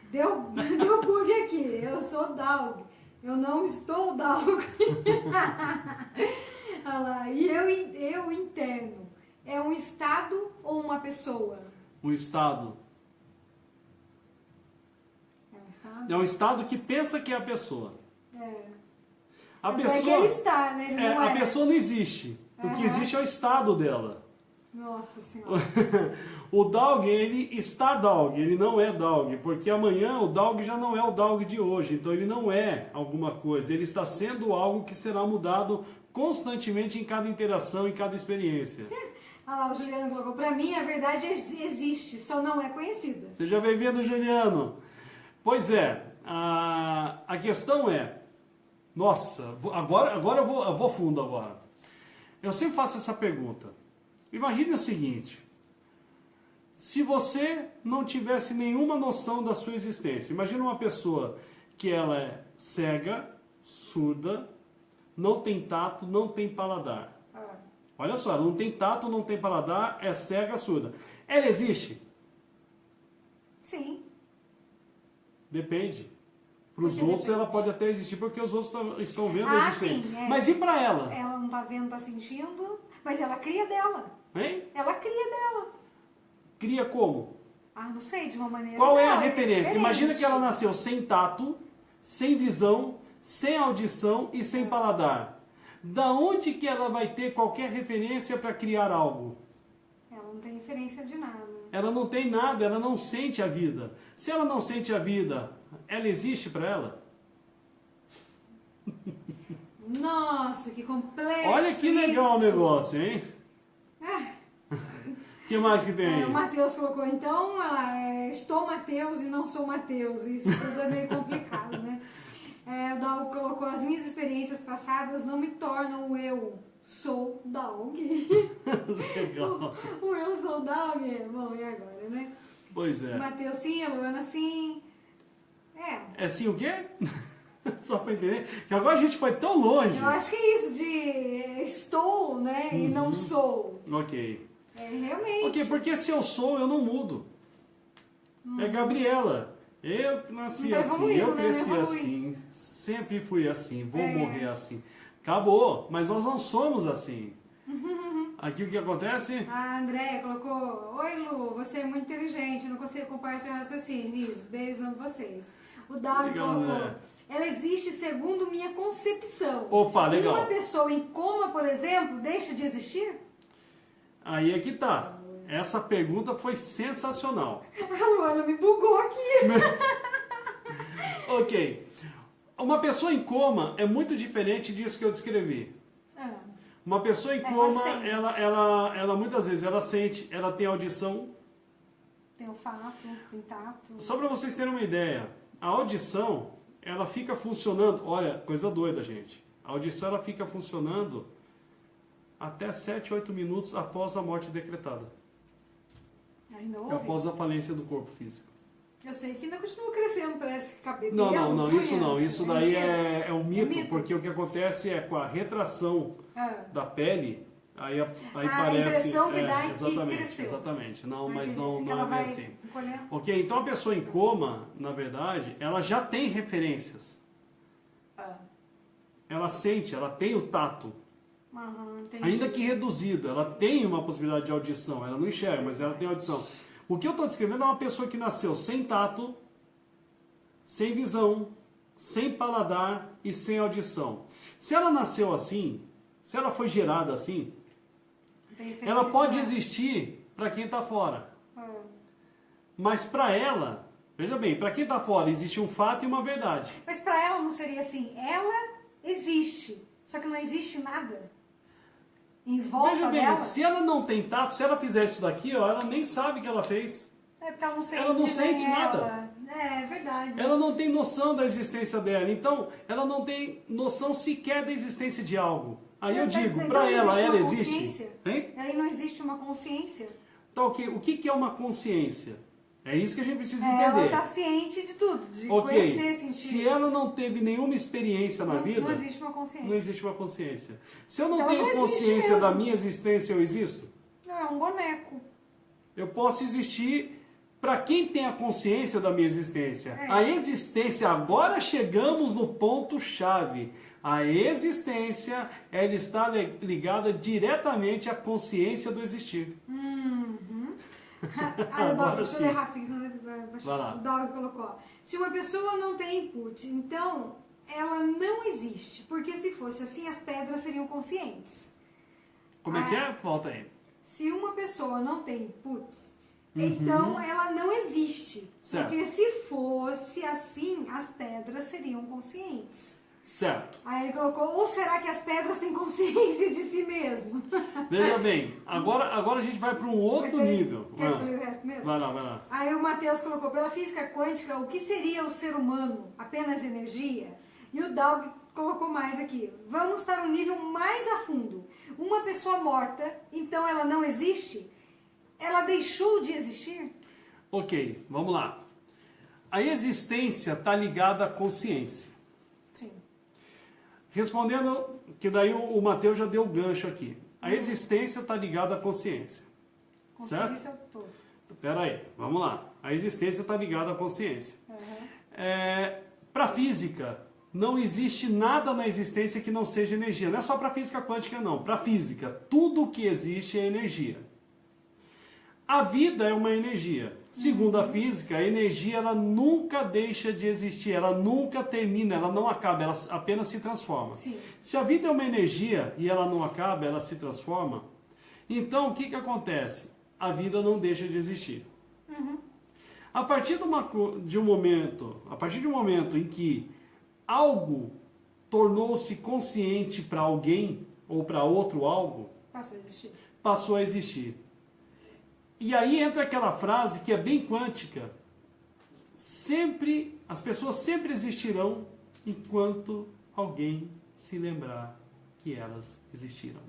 deu bug aqui, eu sou Doug, eu não estou Doug. Olha lá, e eu interno, é um estado ou uma pessoa? Um estado. É um estado que pensa que é a pessoa. A pessoa, é que ele está, né? Ele não a é. pessoa não existe. O que existe é o estado dela. Nossa Senhora. O Doug, ele está Doug, ele não é Doug, porque amanhã o Doug já não é o Doug de hoje, então ele não é alguma coisa, ele está sendo algo que será mudado constantemente em cada interação, em cada experiência. Olha lá, o Juliano colocou, pra mim a verdade existe, só não é conhecida. Seja bem-vindo, Juliano. Pois é, a questão é, nossa, agora eu vou fundo agora. Eu sempre faço essa pergunta. Imagine o seguinte, se você não tivesse nenhuma noção da sua existência, imagine uma pessoa que ela é cega, surda, não tem tato, não tem paladar. Olha só, ela não tem tato, não tem paladar, é cega, surda. Ela existe? Sim. Depende. Para os outros ela pode até existir, porque os outros estão vendo a Ah, existência. sim, é. Mas e para ela? Ela não tá vendo, tá sentindo, mas ela cria dela. Hein? Ela cria dela. Cria como? Ah, não sei, de uma maneira. Qual é a dela, referência? diferente. Imagina que ela nasceu sem tato, sem visão, sem audição e sem paladar. Da onde que ela vai ter qualquer referência para criar algo? Ela não tem referência de nada. Ela não tem nada, ela não sente a vida. Se ela não sente a vida, ela existe para ela? Nossa, que complexo. Olha que legal o isso. negócio, hein? O que mais que tem? O Matheus colocou, então, estou Mateus e não sou Mateus. Isso tudo é meio complicado, né? O Doug colocou, as minhas experiências passadas não me tornam o eu sou Doug. Legal. O eu sou Doug, bom, e agora, né? Pois é. O Matheus sim, a Luana sim. É sim o quê? Só para entender. Que agora a gente foi tão longe. Eu acho que é isso de estou, né, e não sou. Ok. Realmente. Ok, porque se eu sou, eu não mudo. É Gabriela. Eu nasci Não tá assim, evoluindo, eu né? cresci Não evolui. assim, sempre fui assim, vou morrer assim. Acabou, mas nós não somos assim. Aqui o que acontece? A Andréia colocou, oi Lu, você é muito inteligente, não consigo comparar seu raciocínio. Isso, beijos amo vocês. O Doug Legal, colocou, André. ela existe segundo minha concepção. Opa, legal. Uma pessoa em coma, por exemplo, deixa de existir? Aí é que tá. Essa pergunta foi sensacional. A Luana me bugou aqui. Ok. Uma pessoa em coma é muito diferente disso que eu descrevi. Uma pessoa em coma, sente. ela muitas vezes ela sente, ela tem audição. Tem olfato, tem tato. Só para vocês terem uma ideia, a audição, ela fica funcionando, olha, coisa doida, gente. A audição ela fica funcionando até 7, 8 minutos após a morte decretada. Ainda ouve? Após a falência do corpo físico. Eu sei que ainda continua crescendo, parece cabelo. Não, isso não. unhas, Isso daí mentira. é um mito, mito. porque o que acontece é com a retração da pele, aí parece... A impressão que dá é que exatamente, cresceu. exatamente. Não, mas Entendi. não Que é ela bem vai assim. encolhendo. Ok, então a pessoa em coma, na verdade, ela já tem referências. Ela sente, ela tem o tato. Entendi. Ainda que reduzida, ela tem uma possibilidade de audição, ela não enxerga, mas ela tem audição. O que eu estou descrevendo é uma pessoa que nasceu sem tato, sem visão, sem paladar e sem audição. Se ela nasceu assim, se ela foi gerada assim, ela pode existir para quem está fora. Mas para ela, veja bem, para quem está fora existe um fato e uma verdade. Mas para ela não seria assim, ela existe, só que não existe nada em volta Veja bem, dela. se ela não tem tato, se ela fizer isso daqui, ó, ela nem sabe o que ela fez. É porque ela não sente, Ela não sente nada. ela. É verdade. Ela não tem noção da existência dela. Então, ela não tem noção sequer da existência de algo. Aí eu digo, Então para ela uma existe. consciência. Hein? Aí não existe uma consciência. Então, o que é uma consciência? É isso que a gente precisa Ela entender. está ciente de tudo, de Ok, conhecer, sentir. se ela não teve nenhuma experiência na vida, Não existe uma consciência. não existe uma consciência. Se eu não Então, tenho não existe consciência da mesmo. minha existência, eu existo? Não, é um boneco. Eu posso existir para quem tem a consciência da minha existência. É. A existência, agora chegamos no ponto-chave. A existência, ela está ligada diretamente à consciência do existir. Agora deixa eu sim. ler rápido, senão vai Vai lá. o Dog colocou. Ó. Se uma pessoa não tem input, então ela não existe. Porque se fosse assim, as pedras seriam conscientes. Como é que é? Volta aí. Se uma pessoa não tem input, então ela não existe. Certo. Porque se fosse assim, as pedras seriam conscientes. Certo. Aí ele colocou, ou será que as pedras têm consciência de si mesmo? Veja bem, agora a gente vai para um outro nível. Quer que eu leia o resto mesmo? Vai lá, vai lá. Aí o Matheus colocou, pela física quântica, o que seria o ser humano? Apenas energia? E o Dalg colocou mais aqui. Vamos para um nível mais a fundo. Uma pessoa morta, então ela não existe? Ela deixou de existir? Ok, vamos lá. A existência está ligada à consciência. Sim. Respondendo, que daí o Mateus já deu o gancho aqui. A existência está ligada à consciência. Consciência é o todo. Espera aí, vamos lá. A existência está ligada à consciência. Uhum. Para a física, não existe nada na existência que não seja energia. Não é só para a física quântica, não. Para a física, tudo que existe é energia. A vida é uma energia. Segundo a física, a energia ela nunca deixa de existir, ela nunca termina, ela não acaba, ela apenas se transforma. Sim. Se a vida é uma energia e ela não acaba, ela se transforma, então o que acontece? A vida não deixa de existir. A partir de um momento em que algo tornou-se consciente para alguém ou para outro algo, Passou a existir. passou a existir. E aí entra aquela frase que é bem quântica. As pessoas sempre existirão enquanto alguém se lembrar que elas existiram.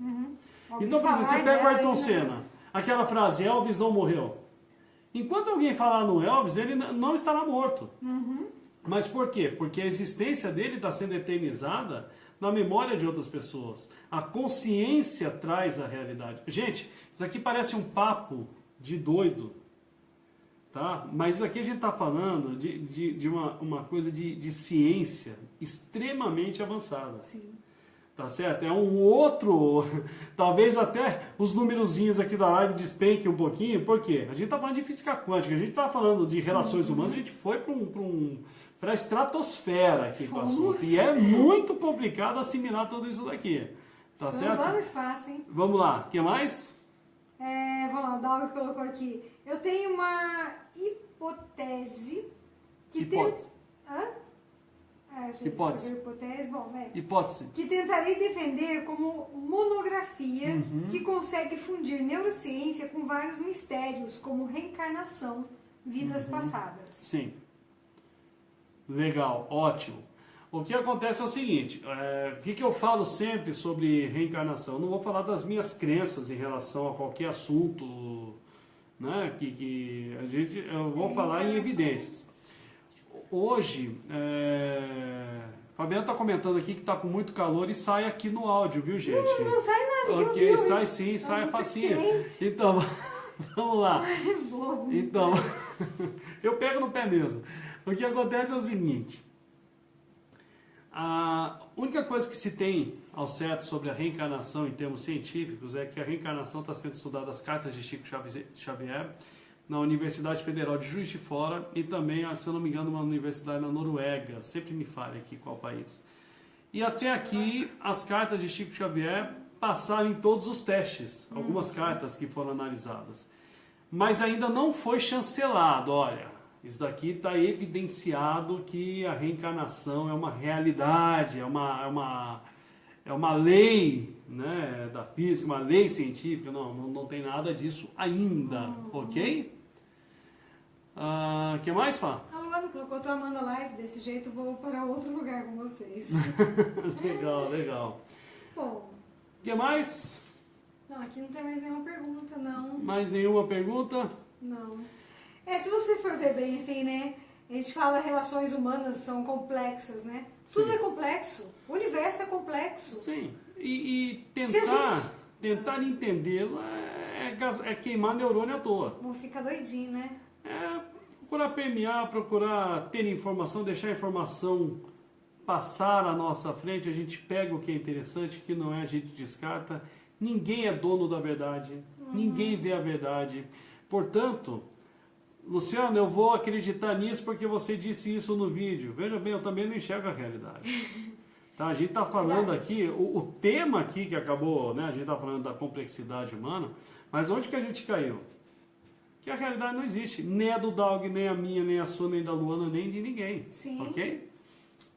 Então, por exemplo, você pega o Ayrton Senna, aquela frase, Elvis não morreu. Enquanto alguém falar no Elvis, ele não estará morto. Mas por quê? Porque a existência dele está sendo eternizada na memória de outras pessoas. A consciência traz a realidade. Gente, isso aqui parece um papo de doido, tá? Mas isso aqui a gente está falando de uma coisa de ciência extremamente avançada. Sim. Tá certo? É um outro, talvez até os numerozinhos aqui da live despenquem um pouquinho, por quê? A gente está falando de física quântica, a gente está falando de relações humanas, a gente foi para a estratosfera aqui com o assunto. E é muito complicado assimilar tudo isso daqui. Tá certo? Vamos lá no espaço, hein? Vamos lá, o que mais? Vamos lá, o Dalvi colocou aqui. Eu tenho uma hipótese que Hipótese. Hipótese. Hipótese. Bom, Hipótese. que tentarei defender como monografia que consegue fundir neurociência com vários mistérios, como reencarnação, vidas passadas. Sim. Legal, ótimo. O que acontece é o seguinte, o que eu falo sempre sobre reencarnação? Eu não vou falar das minhas crenças em relação a qualquer assunto, né, eu vou falar em evidências. Hoje, Fabiano está comentando aqui que está com muito calor e sai aqui no áudio, viu, gente? Não sai nada. Ok, sai sim, sai muito facinho. quente. Então, vamos lá. Bobo. Então, eu pego no pé mesmo. O que acontece é o seguinte, A única coisa que se tem ao certo sobre a reencarnação em termos científicos é que a reencarnação está sendo estudada nas cartas de Chico Xavier na Universidade Federal de Juiz de Fora e também, se eu não me engano, uma universidade na Noruega, sempre me falha aqui qual país. E até aqui, as cartas de Chico Xavier passaram em todos os testes, algumas cartas que foram analisadas. Mas ainda não foi chancelado, olha, isso daqui está evidenciado que a reencarnação é uma realidade, é uma lei, né, da física, uma lei científica, não tem nada disso ainda, ok? Que mais, Fá? A Luana colocou tua Amanda Live, desse jeito vou para outro lugar com vocês. Legal. Bom. Que mais? Não, aqui não tem mais nenhuma pergunta, não. Mais nenhuma pergunta? Não. Se você for ver bem assim, né? A gente fala relações humanas são complexas, né? Tudo é complexo. O universo é complexo. Sim. E tentar entendê-lo é queimar neurônio à toa. Vou ficar doidinho, né? Procurar permear, procurar ter informação, deixar a informação passar à nossa frente, a gente pega o que é interessante, o que não é, a gente descarta. Ninguém é dono da verdade, ninguém vê a verdade. Portanto, Luciano, eu vou acreditar nisso porque você disse isso no vídeo. Veja bem, eu também não enxergo a realidade. Tá, a gente está falando aqui, o tema aqui que acabou, né? A gente está falando da complexidade humana, mas onde que a gente caiu? Que a realidade não existe, nem a do Daug, nem a minha, nem a sua, nem da Luana, nem de ninguém. Sim. Ok?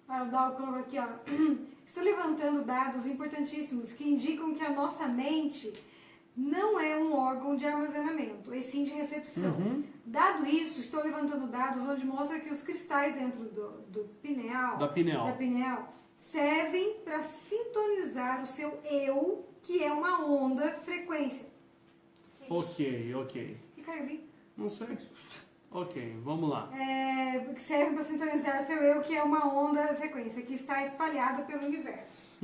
O Daug colocou aqui, ó. Estou levantando dados importantíssimos que indicam que a nossa mente não é um órgão de armazenamento, e sim de recepção. Dado isso, estou levantando dados onde mostra que os cristais dentro do pineal, da pineal servem para sintonizar o seu eu, que é uma onda frequência. Ok. Que caiu bem? Não sei. Ok, vamos lá. Que servem para sintonizar o seu eu, que é uma onda frequência, que está espalhada pelo universo.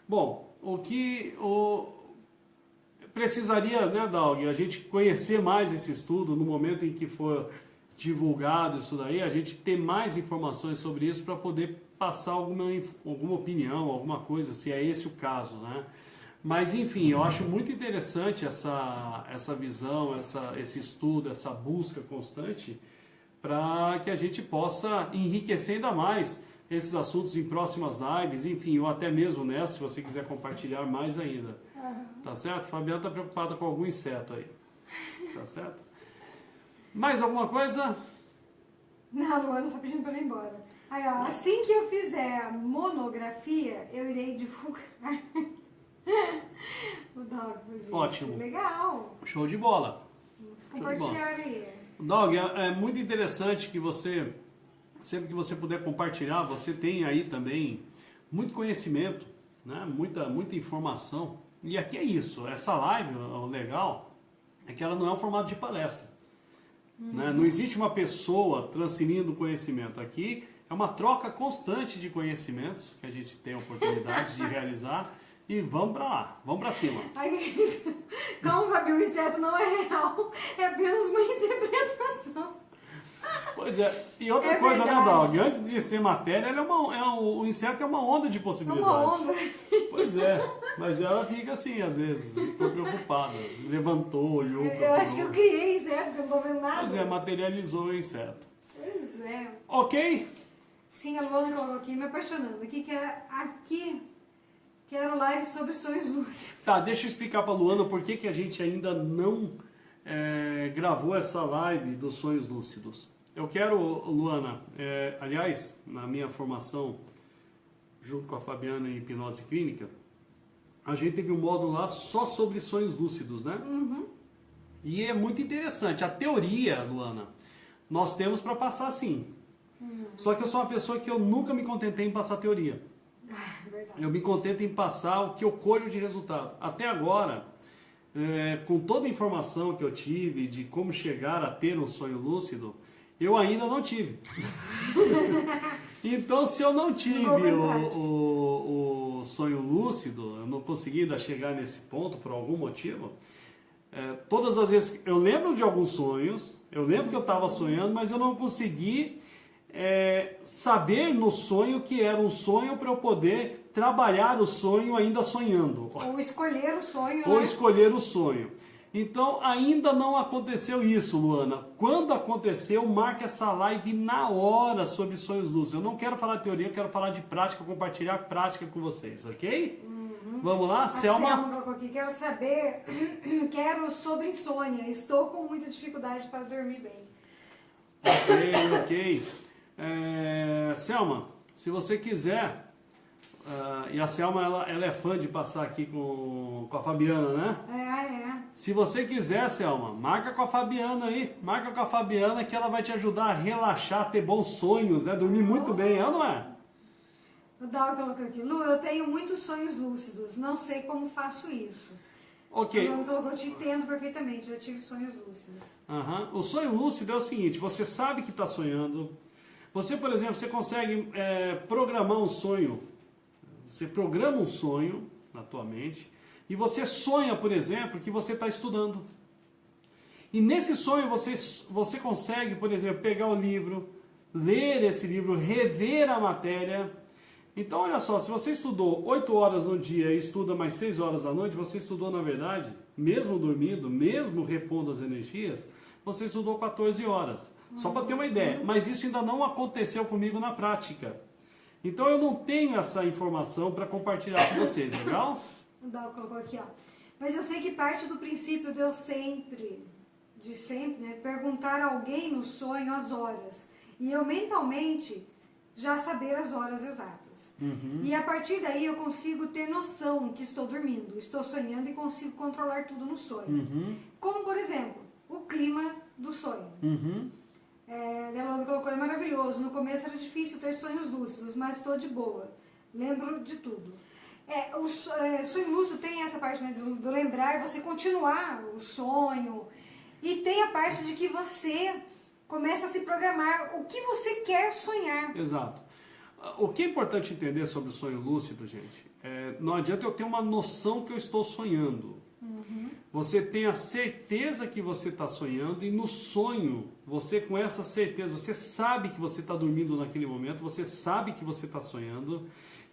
Bom, precisaria, né, Daug, a gente conhecer mais esse estudo no momento em que for divulgado isso daí, a gente ter mais informações sobre isso para poder passar alguma opinião, alguma coisa, se é esse o caso, né? Mas, enfim, eu acho muito interessante essa visão, esse estudo, essa busca constante, para que a gente possa enriquecer ainda mais esses assuntos em próximas lives, enfim, ou até mesmo nessa, se você quiser compartilhar mais ainda. Tá certo? Fabiana está preocupada com algum inseto aí. Tá certo? Mais alguma coisa? Não, Luana está pedindo para ir embora. Aí, ó, assim que eu fizer a monografia, eu irei divulgar. O Daug, gente. Ótimo. Legal. Show de bola. Vamos compartilhar aí. Daug, é muito interessante que você, sempre que você puder compartilhar, você tem aí também muito conhecimento, né? Muita informação. E aqui é isso, essa live, o legal é que ela não é um formato de palestra. Né? Não existe uma pessoa transferindo conhecimento. Aqui é uma troca constante de conhecimentos que a gente tem a oportunidade de realizar. E vamos pra lá, vamos pra cima. Calma, Fabi, o inseto não é real, é apenas uma interpretação. Pois é, e outra coisa, né, Daug? Antes de ser matéria, o inseto é uma onda de possibilidades. É uma onda. Pois é, mas ela fica assim, às vezes, ficou preocupada. Levantou, olhou. Eu acho que eu criei inseto, porque eu não tô vendo nada. Pois é, materializou o inseto. Pois é. Ok? Sim, a Luana colocou aqui, me apaixonando. Aqui quero live sobre sonhos lúcidos. Tá, deixa eu explicar pra Luana por que a gente ainda não gravou essa live dos sonhos lúcidos. Eu quero, Luana, aliás, na minha formação, junto com a Fabiana em hipnose clínica, a gente teve um módulo lá só sobre sonhos lúcidos, né? E é muito interessante. A teoria, Luana, nós temos para passar sim. Só que eu sou uma pessoa que eu nunca me contentei em passar teoria. Eu me contento em passar o que eu colho de resultado. Até agora, com toda a informação que eu tive de como chegar a ter um sonho lúcido, eu ainda não tive. Então, se eu não tive o sonho lúcido, eu não consegui ainda chegar nesse ponto por algum motivo, todas as vezes eu lembro de alguns sonhos, eu lembro que eu estava sonhando, mas eu não consegui saber no sonho que era um sonho para eu poder trabalhar o sonho ainda sonhando. Ou escolher o sonho, Ou né? escolher o sonho. Então, ainda não aconteceu isso, Luana. Quando aconteceu, marque essa live na hora sobre sonhos lúcidos. Eu não quero falar de teoria, eu quero falar de prática, compartilhar prática com vocês, ok? Vamos lá, Selma? Selma colocou aqui, quero saber, quero sobre insônia, estou com muita dificuldade para dormir bem. Ok. Selma, se você quiser, e a Selma ela é fã de passar aqui com a Fabiana, né? Se você quiser, Selma, marca com a Fabiana aí, marca com a Fabiana que ela vai te ajudar a relaxar, ter bons sonhos, né? Dormir muito bem, é ou não é? O Dal colocou aqui, Lu, eu tenho muitos sonhos lúcidos, não sei como faço isso. Ok. O Lu colocou, eu te entendo perfeitamente, eu tive sonhos lúcidos. O sonho lúcido é o seguinte, você sabe que está sonhando, você, por exemplo, você consegue programar um sonho, você programa um sonho na tua mente, e você sonha, por exemplo, que você está estudando. E nesse sonho você consegue, por exemplo, pegar o livro, ler esse livro, rever a matéria. Então, olha só, se você estudou 8 horas no dia e estuda mais 6 horas à noite, você estudou, na verdade, mesmo dormindo, mesmo repondo as energias, você estudou 14 horas. Só para ter uma ideia. Mas isso ainda não aconteceu comigo na prática. Então, eu não tenho essa informação para compartilhar com vocês, legal? O Dal colocou aqui, ó. Mas eu sei que parte do princípio de eu sempre, né, perguntar a alguém no sonho as horas. E eu mentalmente já saber as horas exatas. E a partir daí eu consigo ter noção que estou dormindo, estou sonhando e consigo controlar tudo no sonho. Como, por exemplo, o clima do sonho. Delano colocou, é maravilhoso. No começo era difícil ter sonhos lúcidos, mas estou de boa. Lembro de tudo. O sonho lúcido tem essa parte, né, do lembrar, você continuar o sonho. E tem a parte de que você começa a se programar o que você quer sonhar. Exato. O que é importante entender sobre o sonho lúcido, gente, não adianta eu ter uma noção que eu estou sonhando. Você tem a certeza que você está sonhando e no sonho, você com essa certeza, você sabe que você está dormindo naquele momento, você sabe que você está sonhando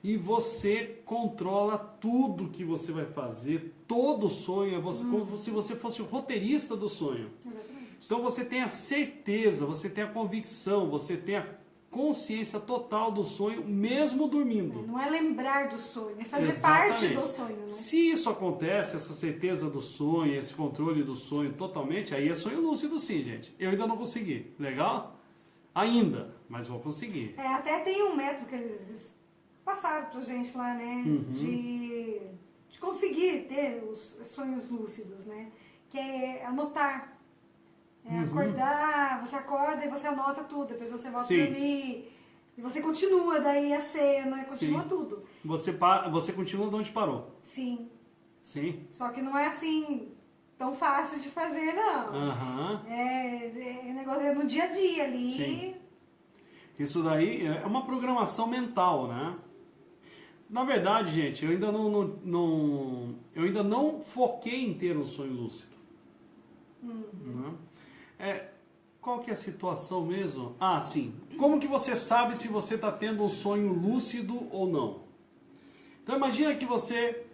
e você controla tudo que você vai fazer, todo o sonho, como se você fosse o roteirista do sonho. Exatamente. Então você tem a certeza, você tem a convicção, você tem a consciência total do sonho, mesmo dormindo. Não é lembrar do sonho, é fazer Exatamente. parte do sonho. Né? Se isso acontece, essa certeza do sonho, esse controle do sonho totalmente, aí é sonho lúcido sim, gente. Eu ainda não consegui. Legal? Ainda, mas vou conseguir. Até tem um método que eles passaram pra gente lá, né? De conseguir ter os sonhos lúcidos, né? Que é anotar. Acordar, você acorda e você anota tudo, depois você volta a dormir, e você continua daí a cena, continua tudo. Você continua de onde parou? Sim. Sim. Só que não é assim tão fácil de fazer, não. Negócio no dia a dia ali. Sim. Isso daí é uma programação mental, né? Na verdade, gente, eu ainda não foquei em ter um sonho lúcido. Qual que é a situação mesmo? Sim. Como que você sabe se você está tendo um sonho lúcido ou não? Então imagina que você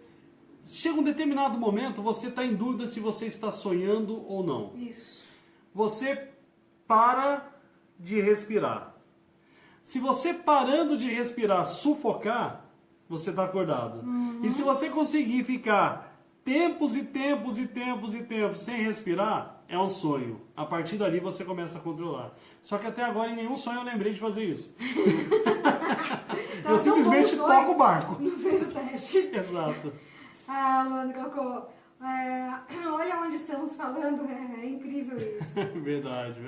chega um determinado momento, você está em dúvida se você está sonhando ou não. Isso. Você para de respirar. Se você parando de respirar sufocar, você está acordado. E se você conseguir ficar tempos e tempos e tempos e tempos sem respirar, é um sonho. A partir dali você começa a controlar. Só que até agora em nenhum sonho eu lembrei de fazer isso. Eu simplesmente toco o barco. Não fez o teste. Exato. A Luana colocou, olha onde estamos falando, é incrível isso. Verdade.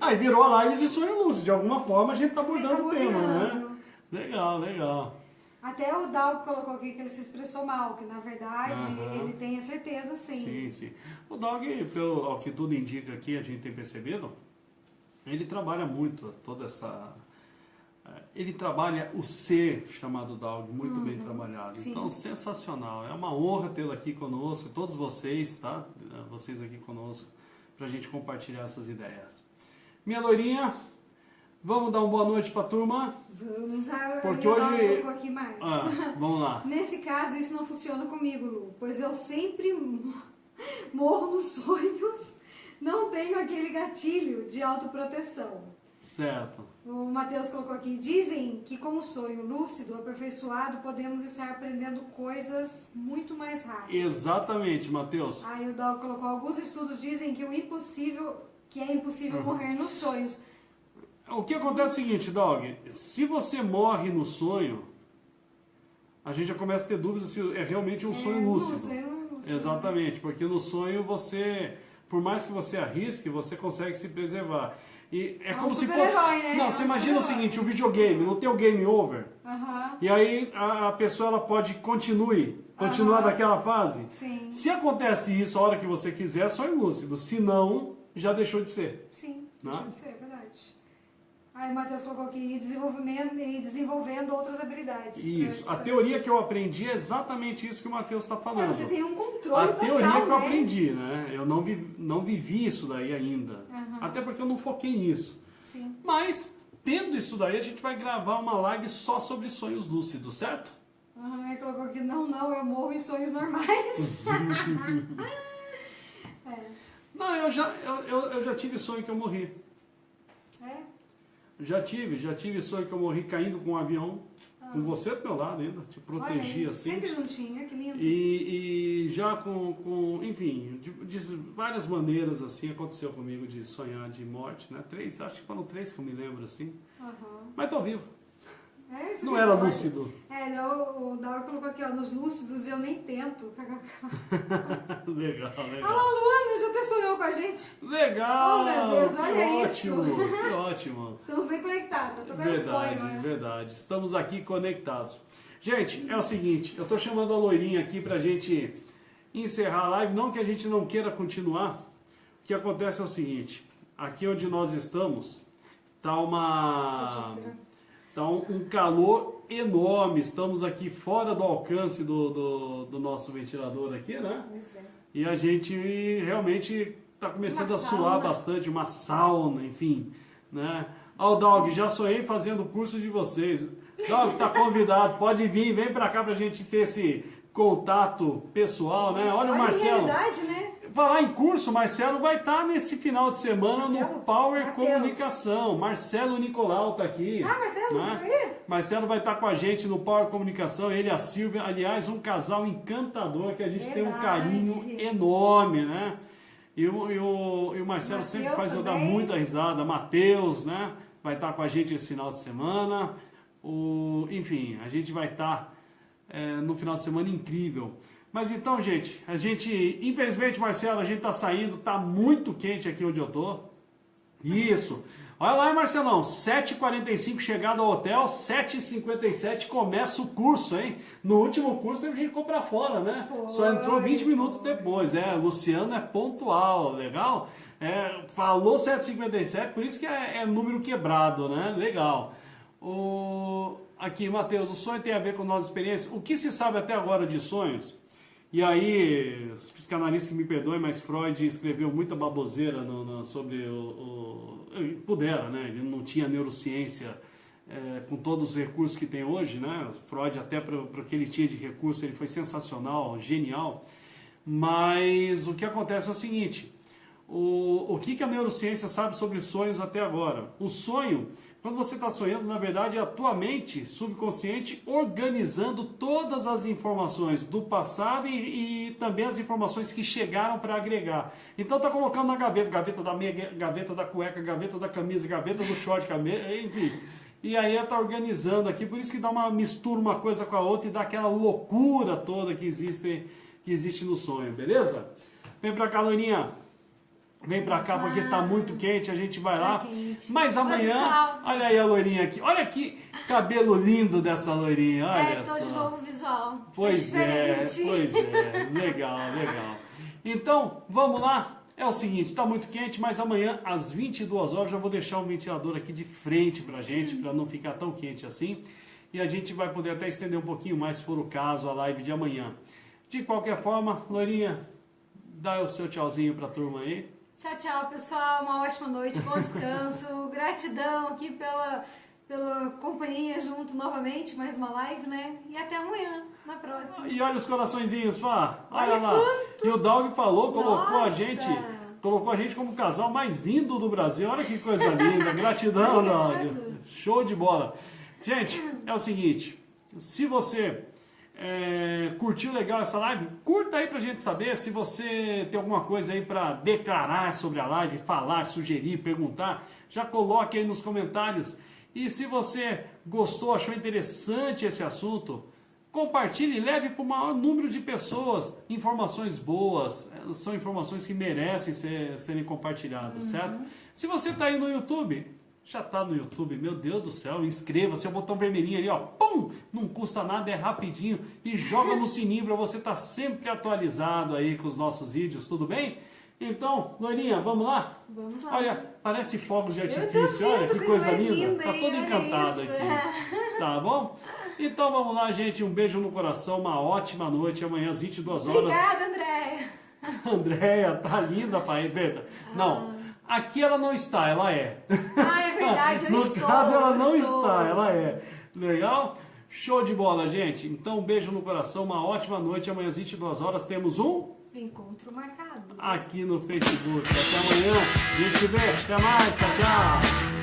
Aí virou a live de sonho lúcido. De alguma forma a gente está abordando o tema, né? Legal. Até o Dalp colocou aqui que ele se expressou mal, que na verdade ele tem a certeza, sim. Sim. O Dog, pelo que tudo indica aqui, a gente tem percebido, ele trabalha muito toda essa... Ele trabalha o ser chamado Dog, muito bem trabalhado. Sim. Então, sensacional. É uma honra tê-lo aqui conosco, todos vocês, tá? Vocês aqui conosco, pra gente compartilhar essas ideias. Minha loirinha, Vamos dar uma boa noite pra turma? Vamos Porque dar hoje... um pouco aqui mais. Vamos lá. Nesse caso, isso não funciona comigo, Lu, pois eu sempre morro nos sonhos, não tenho aquele gatilho de autoproteção. Certo. O Matheus colocou aqui, dizem que com o sonho lúcido, aperfeiçoado, podemos estar aprendendo coisas muito mais rápido. Exatamente, Matheus. Aí o Dal colocou, alguns estudos dizem que é impossível morrer nos sonhos. O que acontece é o seguinte, Dog, se você morre no sonho, a gente já começa a ter dúvidas se é realmente um sonho lúcido. Não sei. Exatamente, porque no sonho você, por mais que você arrisque, você consegue se preservar. E é como se fosse... Né? Não, você imagina o seguinte, o videogame, não tem o game over? Uhum. E aí a pessoa ela pode continuar daquela fase? Sim. Se acontece isso a hora que você quiser, é sonho lúcido. Se não, já deixou de ser. Sim, Né? deixou de ser, é verdade. Aí o Matheus colocou aqui, desenvolvendo outras habilidades. Isso. A teoria que eu aprendi é exatamente isso que o Matheus está falando. Você tem um controle total, teoria que eu né? aprendi, né? Eu não vivi isso daí ainda. Uhum. Até porque eu não foquei nisso. Sim. Mas, tendo isso daí, a gente vai gravar uma live só sobre sonhos lúcidos, certo? Uhum. Ele colocou aqui, não, eu morro em sonhos normais. Não, eu já tive sonho que eu morri. É? Já tive sonho que eu morri caindo com um avião, com você do meu lado ainda, te protegi Olha, assim. sempre juntinho, que lindo. E já enfim, de várias maneiras assim aconteceu comigo de sonhar de morte, né? Acho que foram 3 que eu me lembro assim. Uhum. Mas tô vivo. Isso Não que era pode. lúcido. O Daura colocou aqui, ó, nos lúcidos eu nem tento. Legal. A Luana já até sonhou com a gente. Legal! Oh, meu Deus, olha ótimo, isso. que ótimo. Estamos bem conectados, até o sonho, né? Verdade. Estamos aqui conectados. Gente, é o seguinte, eu tô chamando a loirinha aqui pra gente encerrar a live, não que a gente não queira continuar. O que acontece é o seguinte, aqui onde nós estamos, tá um calor enorme, estamos aqui fora do alcance do nosso ventilador aqui, né? Pois é. E a gente realmente está começando a suar bastante, uma sauna, enfim, né? Ó, o Dog, já sonhei fazendo o curso de vocês. Dog, tá convidado, pode vir, vem pra cá pra gente ter esse contato pessoal, né? Olha o Marcelo. Realidade, né? Falar em curso, Marcelo vai estar nesse final de semana no Power Mateus. Comunicação. Marcelo Nicolau está aqui. Marcelo, né? Marcelo vai estar com a gente no Power Comunicação, ele e a Silvia. Aliás, um casal encantador que a gente tem um carinho enorme, né? E o Marcelo sempre faz eu dar muita risada. Matheus, né? Vai estar com a gente esse final de semana. Enfim, a gente vai estar no final de semana incrível. Mas então, gente, infelizmente, Marcelo, a gente tá saindo, tá muito quente aqui onde eu tô. Isso. Olha lá, Marcelão, 7h45 chegada ao hotel, 7h57 começa o curso, hein? No último curso teve gente que comprar fora, né? Só entrou 20 minutos depois, Luciano é pontual, legal? Falou 7h57, por isso que é número quebrado, né? Legal. Aqui, Matheus, o sonho tem a ver com nossa experiência. O que se sabe até agora de sonhos? E aí, os psicanalistas que me perdoem, mas Freud escreveu muita baboseira sobre pudera, né? Ele não tinha neurociência com todos os recursos que tem hoje, né? Freud, até para o que ele tinha de recurso, ele foi sensacional, genial. Mas o que acontece é o seguinte, o que a neurociência sabe sobre sonhos até agora? O sonho... Quando você está sonhando, na verdade, é a tua mente subconsciente organizando todas as informações do passado e também as informações que chegaram para agregar. Então está colocando na gaveta da meia, gaveta da cueca, gaveta da camisa, gaveta do short, enfim. E aí está organizando aqui, por isso que dá uma mistura uma coisa com a outra e dá aquela loucura toda que existe no sonho, beleza? Vem para cá, loirinha. Vem pra cá porque tá muito quente, a gente vai lá. Mas amanhã, olha aí a loirinha aqui. Olha que cabelo lindo dessa loirinha, olha só. Tô de novo visual. Pois é. Legal. Então, vamos lá. É o seguinte, tá muito quente, mas amanhã às 22 horas já vou deixar um ventilador aqui de frente pra gente, pra não ficar tão quente assim. E a gente vai poder até estender um pouquinho mais, se for o caso, a live de amanhã. De qualquer forma, loirinha, dá o seu tchauzinho pra turma aí. Tchau, tchau, pessoal. Uma ótima noite, bom descanso. Gratidão aqui pela companhia junto novamente, mais uma live, né? E até amanhã, na próxima. E olha os coraçõezinhos, pá. Olha lá. quanto. E o Doug falou, colocou a Nossa. gente como o casal mais lindo do Brasil. Olha que coisa linda. Gratidão, Doug. Show de bola. Gente, é o seguinte. Se você curtiu legal essa live, curta aí pra gente saber. Se você tem alguma coisa aí pra declarar sobre a live, falar, sugerir, perguntar, já coloque aí nos comentários. E se você gostou, achou interessante esse assunto, compartilhe, leve para o maior número de pessoas. Informações boas, são informações que merecem serem compartilhadas, certo? Se você está aí no YouTube, já está no YouTube, meu Deus do céu, inscreva-se, é o botão vermelhinho ali, ó, pum, não custa nada, é rapidinho, e joga no sininho para você estar sempre atualizado aí com os nossos vídeos, tudo bem? Então, Loirinha, vamos lá? Vamos lá. Olha, parece fogos de Eu tô artifício, olha vendo, que coisa mais linda. Tá hein? todo Olha encantado isso. aqui. Tá bom? Então vamos lá, gente. Um beijo no coração, uma ótima noite. Amanhã às 22 horas. Obrigada, Andréia. Andréia, tá linda, pai. Não, aqui ela não está, ela é. Ah, é verdade, eu No estou. caso, ela eu não estou. está, ela é. Legal? Show de bola, gente. Então, um beijo no coração, uma ótima noite. Amanhã às 22 horas temos um Encontro marcado. aqui no Facebook. Até amanhã. A gente se vê. Até mais. Tchau, tchau.